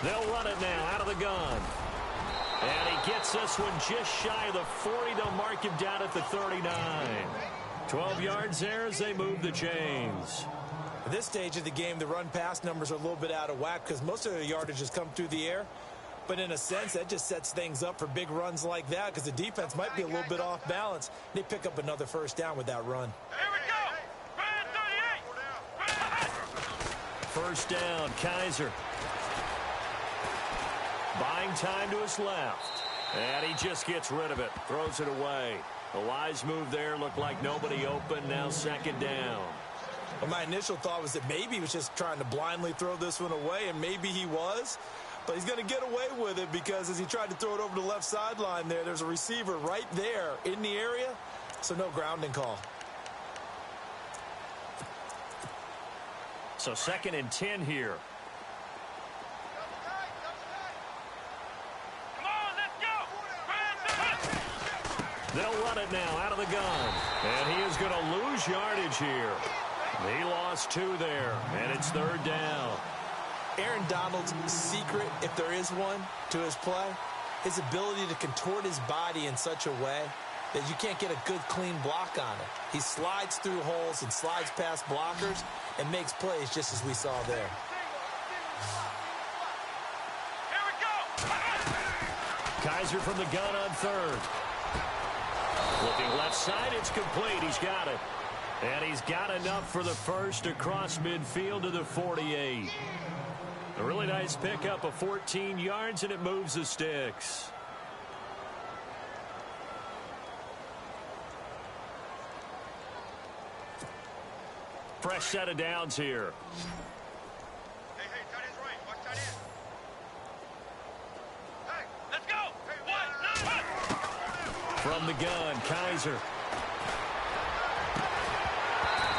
[SPEAKER 2] They'll run it now out of the gun. And he gets this one just shy of the 40. They'll mark him down at the 39. 12 yards there as they move the chains.
[SPEAKER 3] At this stage of the game, the run-pass numbers are a little bit out of whack because most of their yardage has come through the air. But in a sense, that just sets things up for big runs like that because the defense might be a little bit off balance. They pick up another first down with that run.
[SPEAKER 4] Here we go.
[SPEAKER 2] First down, Kaiser. Buying time to his left. And he just gets rid of it. Throws it away. A wise move there. Looked like nobody open. Now second down.
[SPEAKER 3] Well, my initial thought was that maybe he was just trying to blindly throw this one away, and maybe he was. But he's going to get away with it because as he tried to throw it over the left sideline there's a receiver right there in the area. So no grounding call.
[SPEAKER 2] So 2nd and 10 here. They'll run it now out of the gun. And he is going to lose yardage here. He lost 2 there, and it's third down.
[SPEAKER 3] Aaron Donald's secret, if there is one, to his play, his ability to contort his body in such a way that you can't get a good, clean block on it. He slides through holes and slides past blockers and makes plays just as we saw there.
[SPEAKER 4] Here we go.
[SPEAKER 2] Kaiser from the gun on third. Looking left side, it's complete. He's got it. And he's got enough for the first across midfield to the 48. A really nice pickup of 14 yards, and it moves the sticks. Fresh set of downs here.
[SPEAKER 4] Hey, tight end's right. Watch tight end. Hey, let's go. Hey, 1, 9.
[SPEAKER 2] From the gun, Kaiser.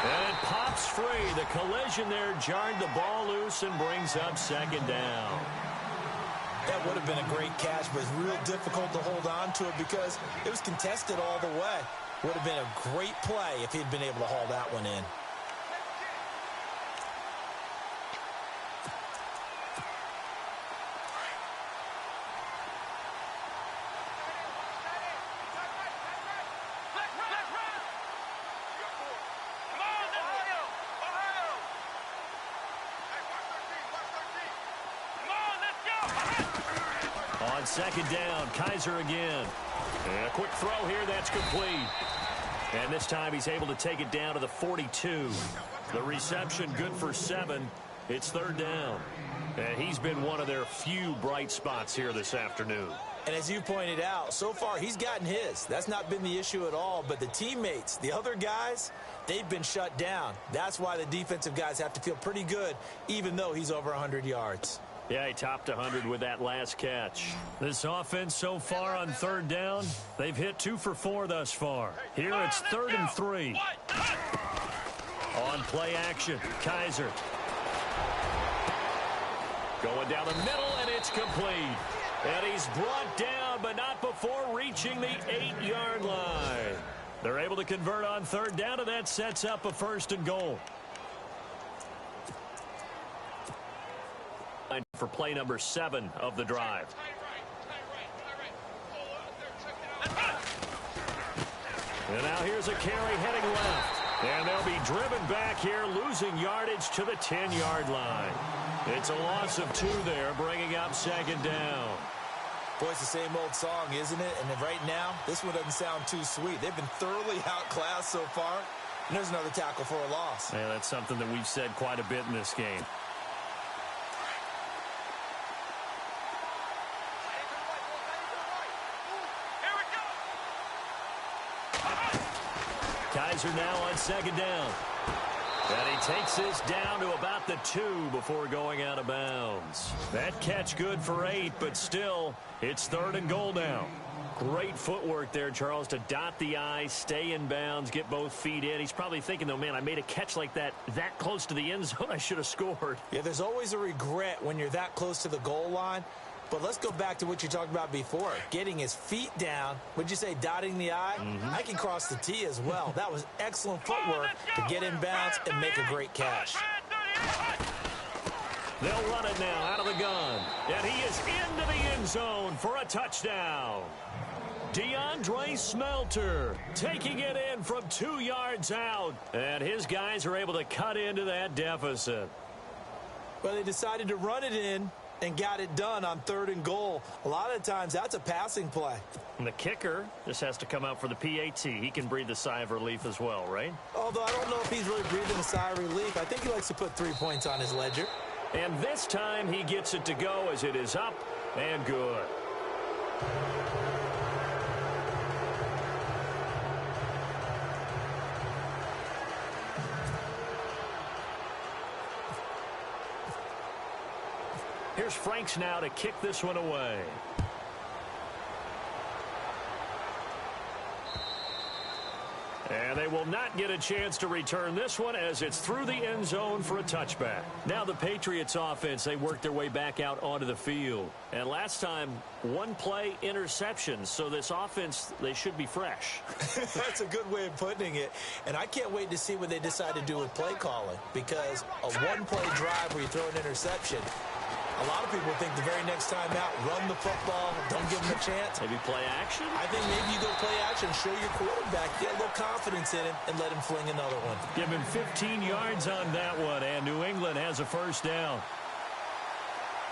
[SPEAKER 2] And it pops free. The collision there jarred the ball loose and brings up second down.
[SPEAKER 3] That would have been a great catch, but it's real difficult to hold on to it because it was contested all the way. Would have been a great play if he'd been able to haul that one in.
[SPEAKER 2] On second down, Kaiser again. And a quick throw here, that's complete. And this time he's able to take it down to the 42. The reception good for 7. It's third down. And he's been one of their few bright spots here this afternoon.
[SPEAKER 3] And as you pointed out, so far he's gotten his. That's not been the issue at all. But the teammates, the other guys, They've been shut down. That's why the defensive guys have to feel pretty good, even though he's over 100 yards.
[SPEAKER 2] Yeah, he topped 100 with that last catch. This offense so far on third down, they've hit 2 for 4 thus far. Here it's 3rd and 3. On play action, Kaiser. Going down the middle, and it's complete. And he's brought down, but not before reaching the 8-yard line. They're able to convert on third down, and that sets up a 1st and goal. For play number 7 of the drive. And now here's a carry heading left. And they'll be driven back here, losing yardage to the 10-yard line. It's a loss of 2 there, bringing up 2nd down.
[SPEAKER 3] Boy, it's the same old song, isn't it? And right now, this one doesn't sound too sweet. They've been thoroughly outclassed so far. And there's another tackle for a loss.
[SPEAKER 2] Yeah, that's something that we've said quite a bit in this game. Kaiser now on 2nd down. And he takes this down to about the 2 before going out of bounds. That catch good for 8, but still, it's 3rd and goal now. Great footwork there, Charles, to dot the I, stay in bounds, get both feet in. He's probably thinking, though, man, I made a catch like that close to the end zone. I should have scored.
[SPEAKER 3] Yeah, there's always a regret when you're that close to the goal line. But let's go back to what you talked about before. Getting his feet down. Would you say dotting the I? I can cross the T as well. That was excellent footwork to get in bounds and make a great catch.
[SPEAKER 2] They'll run it now out of the gun. And he is into the end zone for a touchdown. DeAndre Smelter taking it in from 2 yards out. And his guys are able to cut into that deficit.
[SPEAKER 3] Well, they decided to run it in and got it done on 3rd and goal. A lot of times, that's a passing play.
[SPEAKER 2] And the kicker just has to come out for the PAT. He can breathe a sigh of relief as well, right?
[SPEAKER 3] Although I don't know if he's really breathing a sigh of relief. I think he likes to put 3 points on his ledger.
[SPEAKER 2] And this time, he gets it to go as it is up and good. Here's Franks now to kick this one away. And they will not get a chance to return this one as it's through the end zone for a touchback. Now the Patriots offense, they work their way back out onto the field. And last time, 1 play interception. So this offense, they should be fresh.
[SPEAKER 3] That's a good way of putting it. And I can't wait to see what they decide to do with play calling. Because a 1-play drive where you throw an interception, a lot of people think the very next time out, run the football, don't give them a chance.
[SPEAKER 2] Maybe play action?
[SPEAKER 3] I think maybe you go play action, show your quarterback, get a little confidence in him, and let him fling another one.
[SPEAKER 2] Give him 15 yards on that one, and New England has a 1st down.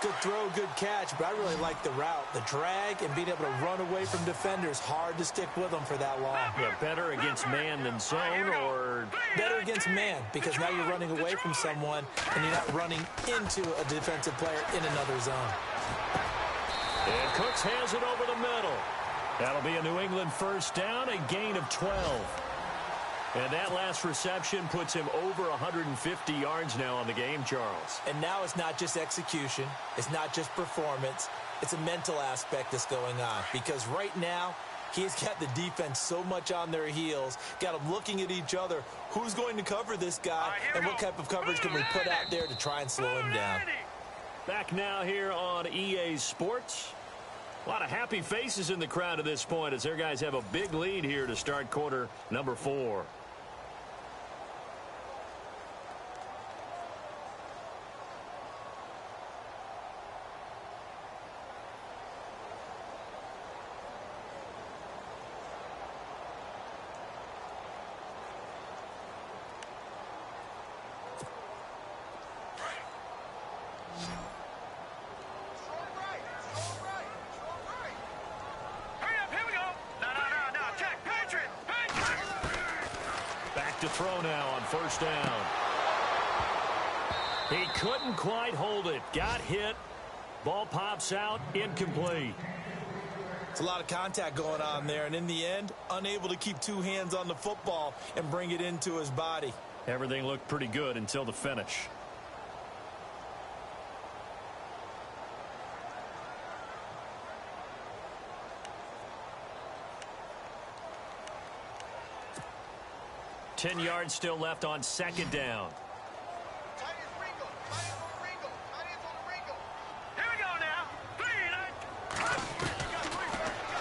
[SPEAKER 3] Good throw, good catch, but I really like the route. The drag and being able to run away from defenders, hard to stick with them for that long.
[SPEAKER 2] Yeah, better against man than zone, or
[SPEAKER 3] better against man, because now you're running away from someone and you're not running into a defensive player in another zone.
[SPEAKER 2] And Cooks has it over the middle. That'll be a New England 1st down, a gain of 12. And that last reception puts him over 150 yards now on the game, Charles.
[SPEAKER 3] And now it's not just execution. It's not just performance. It's a mental aspect that's going on. Because right now, he's got the defense so much on their heels, got them looking at each other. Who's going to cover this guy, and what type of coverage can we put out there to try and slow him down?
[SPEAKER 2] Back now here on EA Sports. A lot of happy faces in the crowd at this point as their guys have a big lead here to start quarter number 4. To throw now on 1st down. He couldn't quite hold it. Got hit. Ball pops out. Incomplete.
[SPEAKER 3] It's a lot of contact going on there, and in the end, unable to keep two hands on the football and bring it into his body.
[SPEAKER 2] Everything looked pretty good until the finish. Ten yards still left on second down.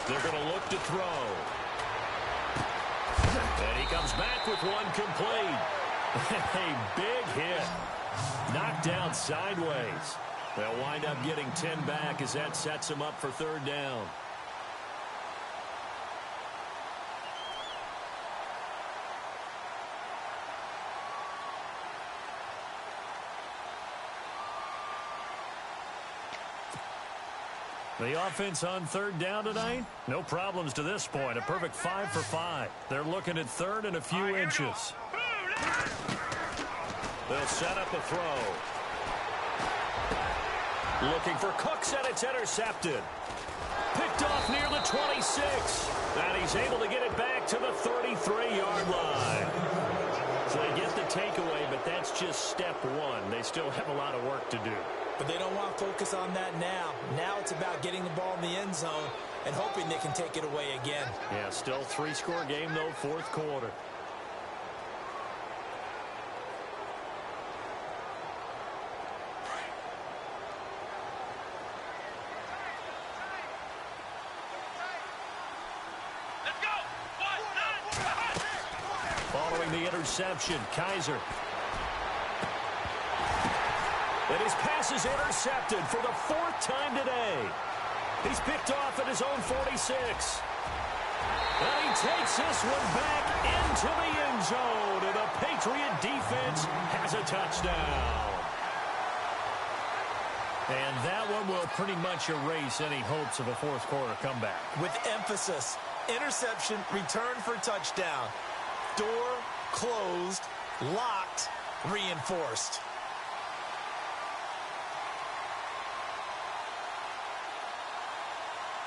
[SPEAKER 2] They're going to look to throw. And he comes back with one complete. A big hit. Knocked down sideways. They'll wind up getting 10 back as that sets him up for third down. The offense on third down tonight, no problems to this point. A perfect 5 for 5. They're looking at third and a few inches. They'll set up a throw. Looking for Cooks, and it's intercepted. Picked off near the 26. And he's able to get it back to the 33-yard line. So they get the takeaway, but that's just step one. They still have a lot of work to do.
[SPEAKER 3] But they don't want to focus on that now. Now it's about getting the ball in the end zone and hoping they can take it away again.
[SPEAKER 2] Yeah, still 3-score game, though, fourth quarter.
[SPEAKER 4] Let's go!
[SPEAKER 2] Following the interception, Kaiser. And his pass is intercepted for the fourth time today. He's picked off at his own 46. And he takes this one back into the end zone. And the Patriot defense has a touchdown. And that one will pretty much erase any hopes of a fourth quarter comeback.
[SPEAKER 3] With emphasis, interception, return for touchdown. Door closed, locked, reinforced.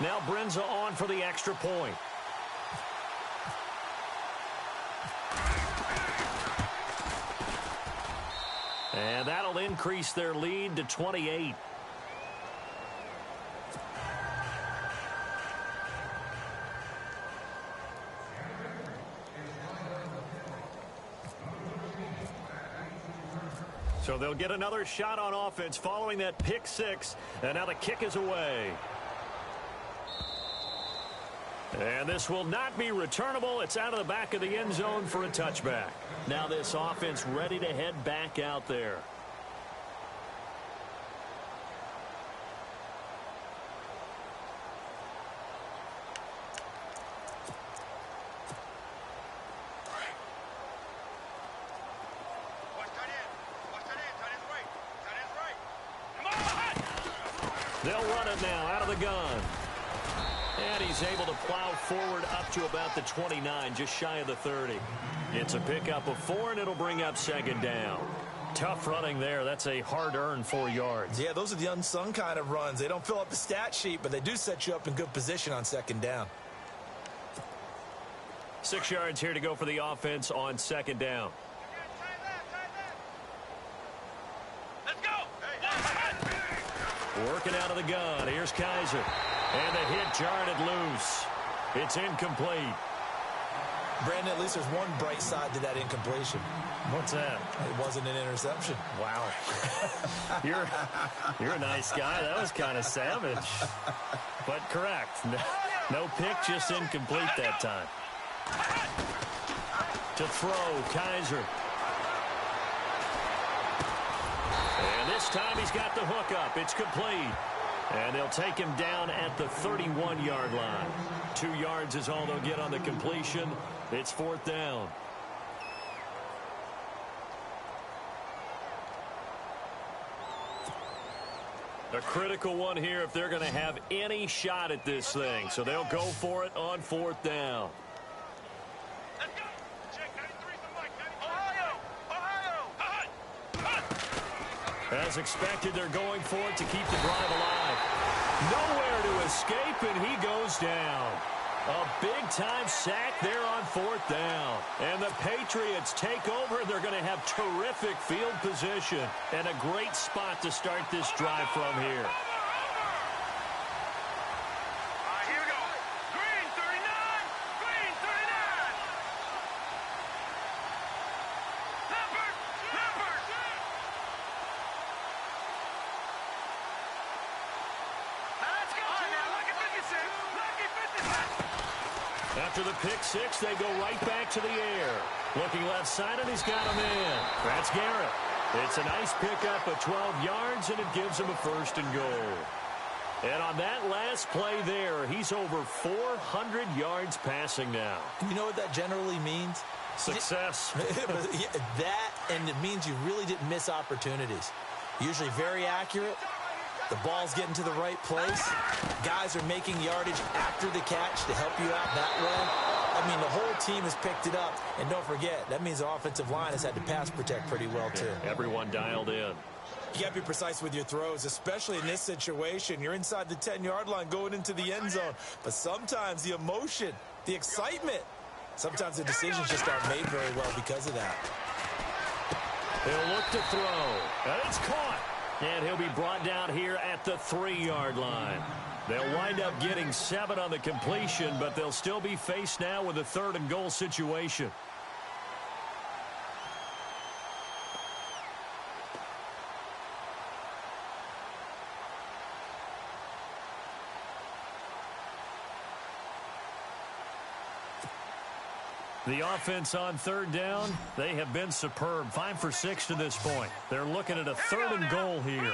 [SPEAKER 2] Now Brenza on for the extra point. And that'll increase their lead to 28. So they'll get another shot on offense following that pick six. And now the kick is away. And this will not be returnable. It's out of the back of the end zone for a touchback. Now this offense ready to head back out there. They'll run it now out of the gun. And he's able to plow forward up to about the 29, just shy of the 30. It's a pickup of 4, and it'll bring up second down. Tough running there. That's a hard-earned 4 yards.
[SPEAKER 3] Yeah, those are the unsung kind of runs. They don't fill up the stat sheet, but they do set you up in good position on second down.
[SPEAKER 2] 6 yards here to go for the offense on second down.
[SPEAKER 4] Let's go!
[SPEAKER 2] Working out of the gun. Here's Kaiser. And the hit jarred it loose. It's incomplete.
[SPEAKER 3] Brandon, at least there's one bright side to that incompletion.
[SPEAKER 2] What's that?
[SPEAKER 3] It wasn't an interception.
[SPEAKER 2] Wow. You're a nice guy. That was kind of savage. But correct. No pick, just incomplete that time. To throw, Kaiser. And this time he's got the hook up. It's complete. And they'll take him down at the 31-yard line. 2 yards is all they'll get on the completion. It's fourth down. A critical one here if they're going to have any shot at this thing. So they'll go for it on fourth down.
[SPEAKER 4] Let's go! Check 93, Ohio!
[SPEAKER 2] As expected, they're going for it to keep the drive alive. Nowhere to escape, and he goes down. A big-time sack there on 4th down. And the Patriots take over. They're going to have terrific field position and a great spot to start this drive from here.
[SPEAKER 4] Here we go. Green 39. Green 39. Leopard. Leopard. Let's go. All right, now, lucky 56. Lucky 56.
[SPEAKER 2] After the pick six, they go right back to the air. Looking left side, and he's got him in. That's Garrett. It's a nice pickup of 12 yards, and it gives him a 1st and goal. And on that last play there, he's over 400 yards passing now.
[SPEAKER 3] You know what that generally means?
[SPEAKER 2] Success.
[SPEAKER 3] That, and it means you really didn't miss opportunities. Usually very accurate. The ball's getting to the right place. Guys are making yardage after the catch to help you out that way. I mean, the whole team has picked it up. And don't forget, that means the offensive line has had to pass protect pretty well, too.
[SPEAKER 2] Everyone dialed in.
[SPEAKER 3] You got to be precise with your throws, especially in this situation. You're inside the 10-yard line going into the end zone. But sometimes the emotion, the excitement, sometimes the decisions just aren't made very well because of that.
[SPEAKER 2] He'll look to throw. And it's caught. And he'll be brought down here at the 3-yard line. They'll wind up getting 7 on the completion, but they'll still be faced now with a 3rd and goal situation. The offense on 3rd down, they have been superb. 5 for 6 to this point. They're looking at a 3rd and goal here.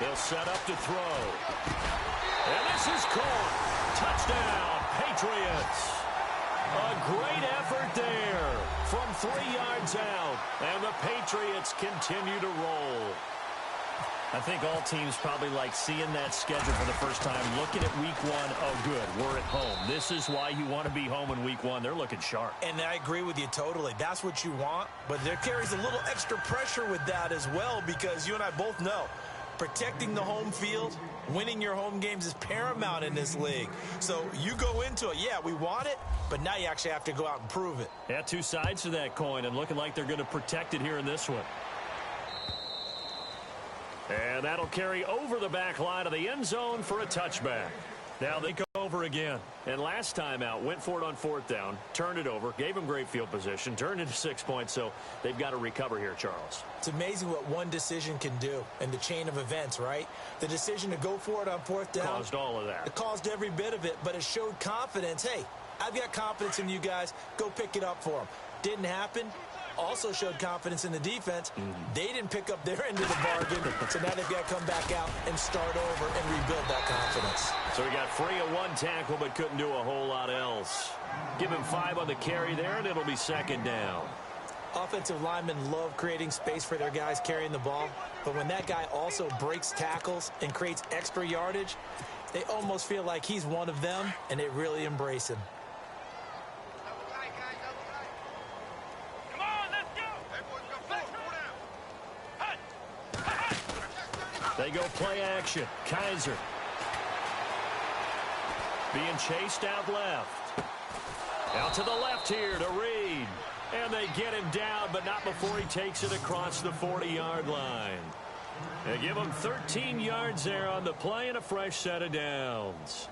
[SPEAKER 2] They'll set up to throw. And this is caught. Touchdown, Patriots. A great effort there from 3 yards out. And the Patriots continue to roll.
[SPEAKER 5] I think all teams probably like seeing that schedule for the first time, looking at week 1. Oh, good, we're at home. This is why you want to be home in week 1. They're looking sharp.
[SPEAKER 3] And I agree with you totally. That's what you want. But there carries a little extra pressure with that as well, because you and I both know protecting the home field, winning your home games is paramount in this league. So you go into it, yeah, we want it, but now you actually have to go out and prove it.
[SPEAKER 2] Yeah, 2 sides to that coin, and looking like they're going to protect it here in this one. And that'll carry over the back line of the end zone for a touchback. Now they go over again. And last time out, went for it on 4th down, turned it over, gave them great field position, turned it to 6 points, so they've got to recover here, Charles.
[SPEAKER 3] It's amazing what one decision can do in the chain of events, right? The decision to go for it on 4th down.
[SPEAKER 2] Caused all of that.
[SPEAKER 3] It caused every bit of it, but it showed confidence. Hey, I've got confidence in you guys. Go pick it up for them. Didn't happen. Also showed confidence in the defense. They didn't pick up their end of the bargain, so now they've got to come back out and start over and rebuild that confidence.
[SPEAKER 2] So he got free of 1 tackle but couldn't do a whole lot else. Give him 5 on the carry there, and it'll be 2nd down.
[SPEAKER 3] Offensive linemen love creating space for their guys carrying the ball, but when that guy also breaks tackles and creates extra yardage, they almost feel like he's one of them, and they really embrace him.
[SPEAKER 2] They go play action. Kaiser. Being chased out left. Out to the left here to Reed. And they get him down, but not before he takes it across the 40-yard line. They give him 13 yards there on the play and a fresh set of downs.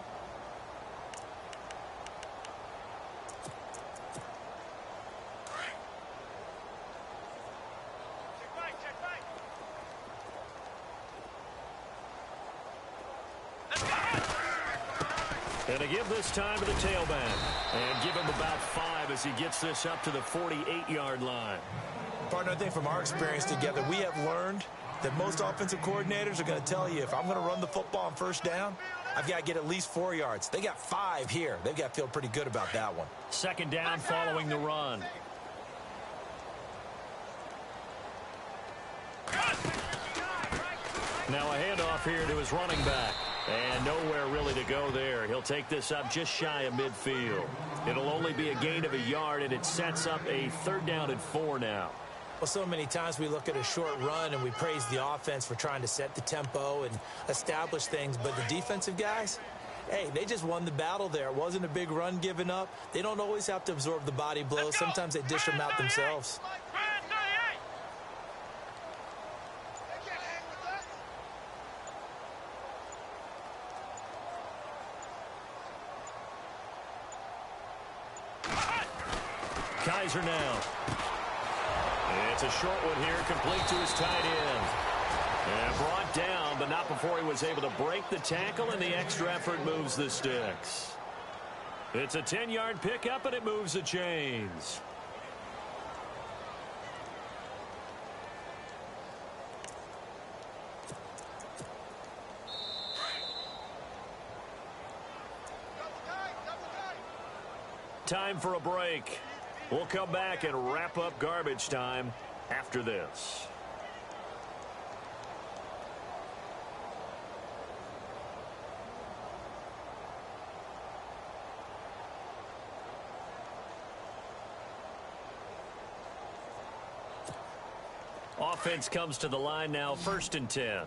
[SPEAKER 2] And to give this time to the tailback. And give him about 5 as he gets this up to the 48-yard line.
[SPEAKER 3] Partner, I think from our experience together, we have learned that most offensive coordinators are going to tell you, if I'm going to run the football on 1st down, I've got to get at least 4 yards. They got 5 here. They've got to feel pretty good about that one.
[SPEAKER 2] 2nd down following the run. Now a handoff here to his running back. And nowhere really to go there. He'll take this up just shy of midfield. It'll only be a gain of a yard, and it sets up a 3rd down and 4 now.
[SPEAKER 3] Well, so many times we look at a short run and we praise the offense for trying to set the tempo and establish things, but the defensive guys, hey, they just won the battle there. It wasn't a big run given up. They don't always have to absorb the body blows. Sometimes they dish them out themselves.
[SPEAKER 2] Kaiser now. It's a short one here, complete to his tight end. And brought down, but not before he was able to break the tackle, and the extra effort moves the sticks. It's a 10-yard pickup, and it moves the chains. Time for a break. We'll come back and wrap up garbage time after this. Offense comes to the line now, 1st and 10.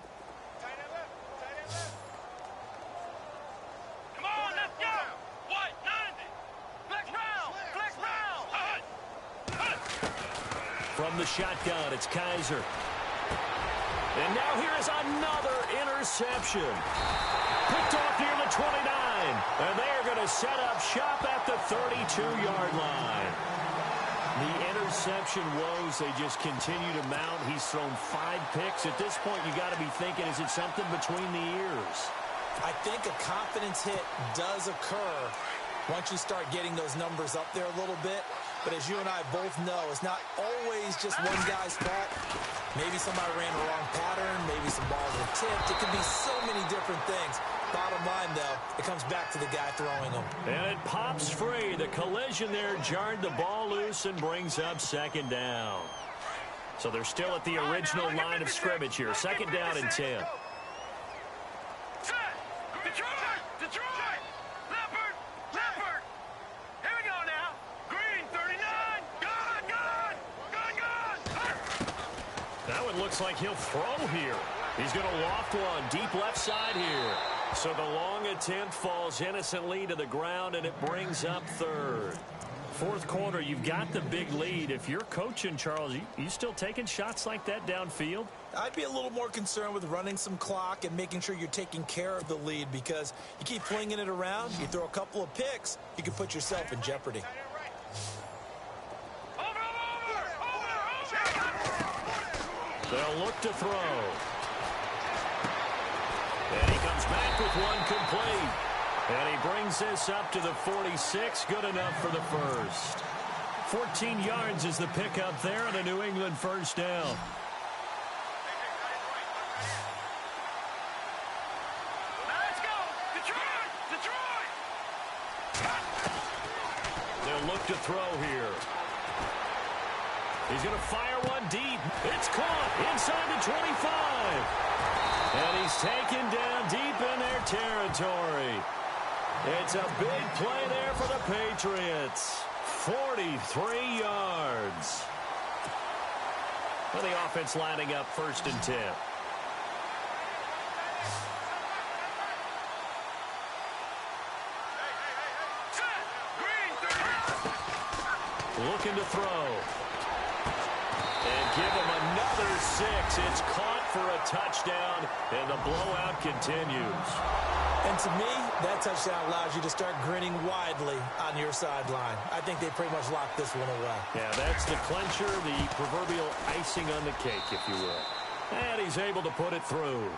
[SPEAKER 2] From the shotgun, it's Kaiser. And now here is another interception. Picked off near the 29. And they're going to set up shop at the 32-yard line. The interception woes, they just continue to mount. He's thrown 5 picks. At this point, you got to be thinking, is it something between the ears?
[SPEAKER 3] I think a confidence hit does occur once you start getting those numbers up there a little bit. But as you and I both know, it's not always just one guy's fault. Maybe somebody ran the wrong pattern. Maybe some balls were tipped. It could be so many different things. Bottom line, though, it comes back to the guy throwing them.
[SPEAKER 2] And it pops free. The collision there jarred the ball loose and brings up 2nd down. So they're still at the original line of scrimmage here. 2nd down and 10. Looks like he'll throw here. He's going to loft one deep left side here. So the long attempt falls innocently to the ground, and it brings up 3rd. 4th quarter, you've got the big lead. If you're coaching, Charles, you still taking shots like that downfield?
[SPEAKER 3] I'd be a little more concerned with running some clock and making sure you're taking care of the lead, because you keep flinging it around, you throw a couple of picks, you can put yourself in jeopardy.
[SPEAKER 2] They'll look to throw. And he comes back with one complete. And he brings this up to the 46. Good enough for the 1st. 14 yards is the pickup there on a New England 1st down.
[SPEAKER 4] Let's go! Detroit! Detroit!
[SPEAKER 2] They'll look to throw here. He's going to fire one deep. It's caught inside the 25. And he's taken down deep in their territory. It's a big play there for the Patriots. 43 yards. And the offense lining up 1st and 10. Looking to throw. And give him another 6. It's caught for a touchdown, and the blowout continues.
[SPEAKER 3] And to me, that touchdown allows you to start grinning widely on your sideline. I think they pretty much locked this one away.
[SPEAKER 2] Yeah, that's the clincher, the proverbial icing on the cake, if you will. And he's able to put it through.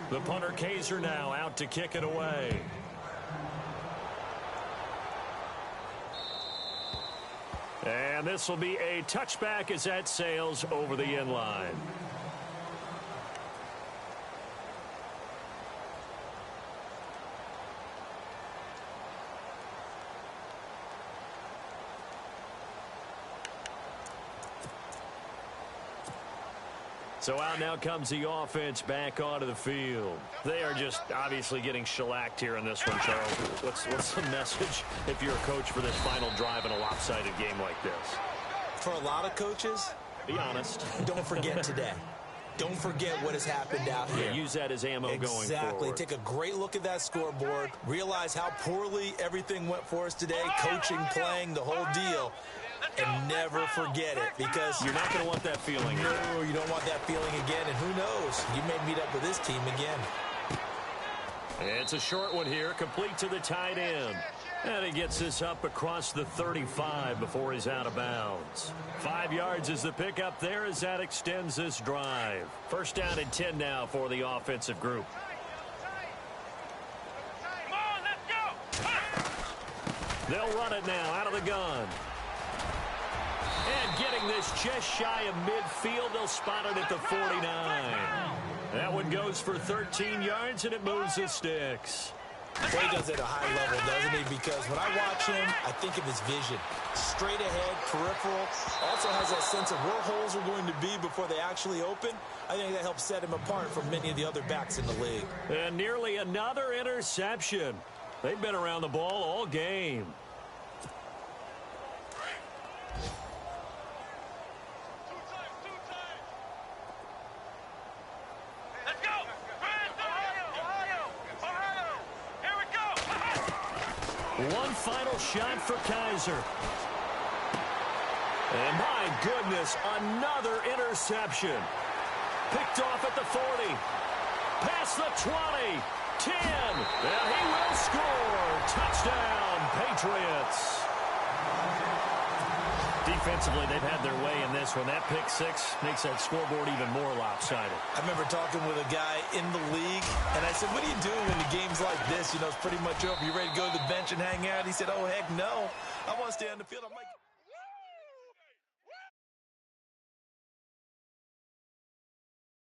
[SPEAKER 2] The punter Kaiser now out to kick it away. And this will be a touchback as that sails over the end line. So out now comes the offense back onto the field. They are just obviously getting shellacked here in this one, Charles. What's the message if you're a coach for this final drive in a lopsided game like this?
[SPEAKER 3] For a lot of coaches,
[SPEAKER 2] be honest.
[SPEAKER 3] Don't forget today. Don't forget what has happened out here.
[SPEAKER 2] Yeah, use that as ammo going forward.
[SPEAKER 3] Exactly. Take a great look at that scoreboard. Realize how poorly everything went for us today. Coaching, playing, the whole deal. And never forget it, because
[SPEAKER 2] you're not going to want that feeling.
[SPEAKER 3] No, you don't want that feeling again. And who knows? You may meet up with this team again.
[SPEAKER 2] It's a short one here, complete to the tight end. And he gets this up across the 35 before he's out of bounds. 5 yards is the pickup there as that extends this drive. First down and 10 now for the offensive group.
[SPEAKER 4] Come on, let's go.
[SPEAKER 2] They'll run it now out of the gun. And getting this just shy of midfield, they'll spot it at the 49. That one goes for 13 yards, and it moves the sticks.
[SPEAKER 3] Well, he does it at a high level, doesn't he? Because when I watch him, I think of his vision. Straight ahead, peripheral. Also has that sense of where holes are going to be before they actually open. I think that helps set him apart from many of the other backs in the league.
[SPEAKER 2] And nearly another interception. They've been around the ball all game. One final shot for Kaiser. And my goodness, another interception. Picked off at the 40. Past the 20. 10. And he will score. Touchdown, Patriots. Defensively, they've had their way in this one. That pick six makes that scoreboard even more lopsided.
[SPEAKER 3] I remember talking with a guy in the league, and I said, what do you do when the game's like this? You know, it's pretty much over. You ready to go to the bench and hang out? He said, oh, heck no. I want to stay on the field. I'm like,